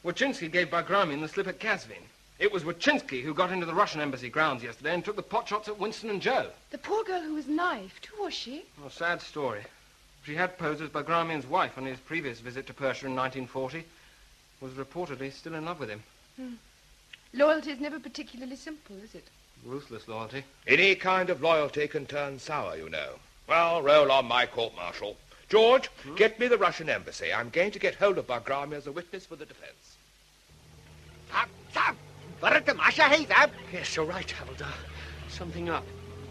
Wojcinski gave Bagramian the slip at Kazvin. It was Wojcinski who got into the Russian embassy grounds yesterday and took the potshots at Winston and Joe. The poor girl who was knifed, who was she? A sad story. She had posed as Bagramian's wife on his previous visit to Persia in 1940. Was reportedly still in love with him. Loyalty is never particularly simple, is it? Ruthless loyalty. Any kind of loyalty can turn sour, you know. Well, roll on, my court-martial. George, get me the Russian embassy. I'm going to get hold of Bagramian as a witness for the defense. Yes, you're right, Havildar. Something up.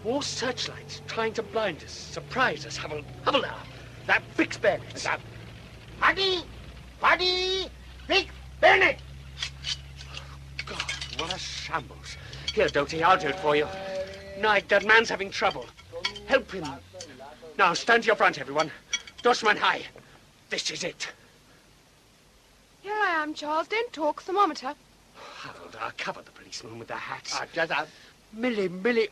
More searchlights trying to blind us, surprise us, Havildar. That fix bayonets. Paddy! Fix bayonet! God, what a shambles. Here, Doty, I'll do it for you. Knight, that man's having trouble. Help him. Now, stand to your front, everyone. Doshman high. This is it. Here I am, Charles. Don't talk. Thermometer. Havildar, cover the policemen with their hats. Millie.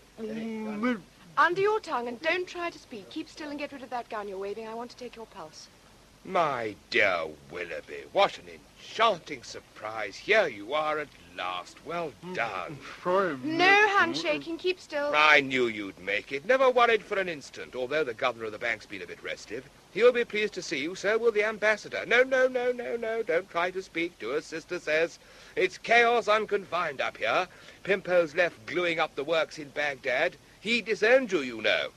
Under your tongue and don't try to speak. Keep still and get rid of that gun you're waving. I want to take your pulse. My dear Willoughby, what an enchanting surprise. Here you are at last. Well done. No handshaking. Keep still. I knew you'd make it. Never worried for an instant, although the governor of the bank's been a bit restive. He'll be pleased to see you, so will the ambassador. No. Don't try to speak to us, Sister says. It's chaos unconfined up here. Pimpo's left gluing up the works in Baghdad. He disowned you, you know.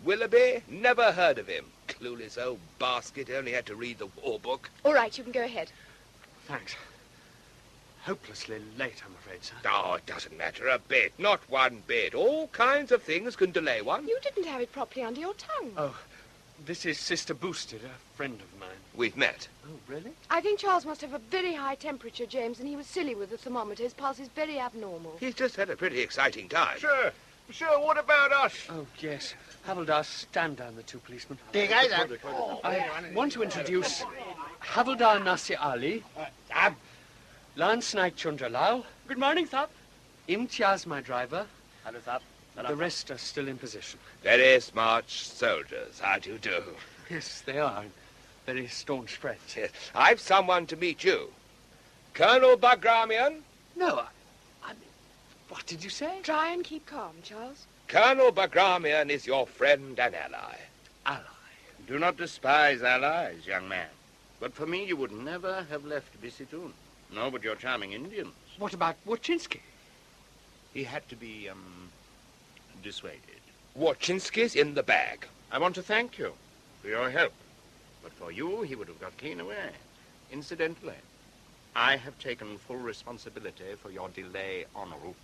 Willoughby? Never heard of him. Clueless old basket, only had to read the war book. All right, you can go ahead. Thanks. Hopelessly late, I'm afraid, sir. Oh, it doesn't matter a bit. Not one bit. All kinds of things can delay one. You didn't have it properly under your tongue. Oh, this is Sister Boosted, a friend of mine. We've met. Oh, really? I think Charles must have a very high temperature, James, and he was silly with the thermometer. His pulse is very abnormal. He's just had a pretty exciting time. Sure, what about us? Oh, yes. Havildar, stand down the two policemen. Take eyes out. I want to introduce Havildar Nasir Ali, Lance Naik Chundralal. Good morning, Thap. Imtiaz, my driver. Hello, Thap. The rest are still in position. Very smart soldiers. How do you do? Yes, they are. Very staunch friends. Yes. I've someone to meet you. Colonel Bagramian? No, I mean, what did you say? Try and keep calm, Charles. Colonel Bagramian is your friend and ally. Ally? Do not despise allies, young man. But for me, you would never have left Bisitoon. No, but your charming Indians. What about Wojcinski? He had to be, dissuaded. Wojcinski's in the bag. I want to thank you for your help. But for you, he would have got clean away. Incidentally, I have taken full responsibility for your delay en route.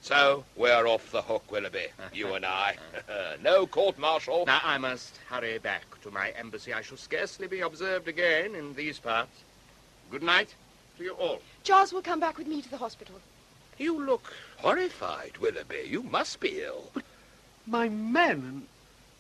So, we're off the hook, Willoughby, you and I. No court-martial. Now, I must hurry back to my embassy. I shall scarcely be observed again in these parts. Good night to you all. Charles will come back with me to the hospital. You look horrified, Willoughby. You must be ill. But my men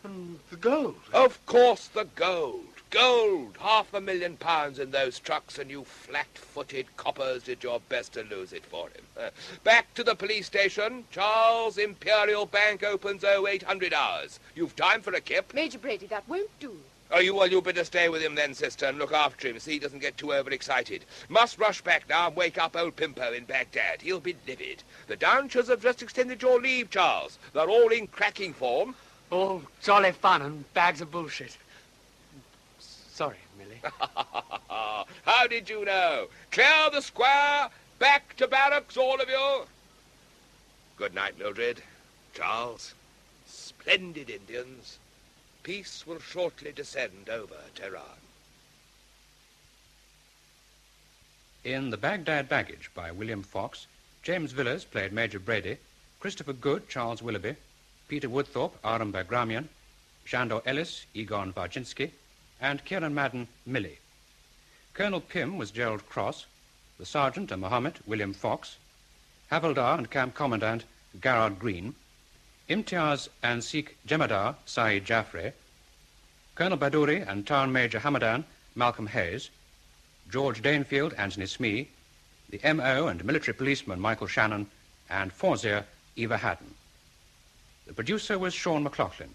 and the gold. Of course, the gold. Gold. £500,000 in those trucks, and you flat-footed coppers did your best to lose it for him. Back to the police station. Charles, Imperial Bank opens 0800 hours. You've time for a kip? Major Brady, that won't do. Oh, you better stay with him then, sister, and look after him, see he doesn't get too overexcited. Must rush back now and wake up old Pimpo in Baghdad. He'll be livid. The Downshires have just extended your leave, Charles. They're all in cracking form. All jolly fun and bags of bullshit. Sorry, Millie. How did you know? Clear the square, back to barracks, all of you. Good night, Mildred. Charles. Splendid Indians. Peace will shortly descend over Tehran. In The Baghdad Baggage by William Fox, James Villiers played Major Brady, Christopher Good, Charles Willoughby, Peter Woodthorpe, Aram Bagramian, Shandor Ellis, Egon Wojcinski, and Kieran Madden, Millie. Colonel Pym was Gerald Cross, the sergeant and Mohammed, William Fox, Havildar and Camp Commandant, Garrard Green, Imtiaz and Sikh Jemadar, Saeed Jaffrey, Colonel Badouri and Town Major Hamadan, Malcolm Hayes, George Danefield, Anthony Smee, the M.O. and military policeman, Michael Shannon, and Forzier, Eva Haddon. The producer was Sean McLaughlin.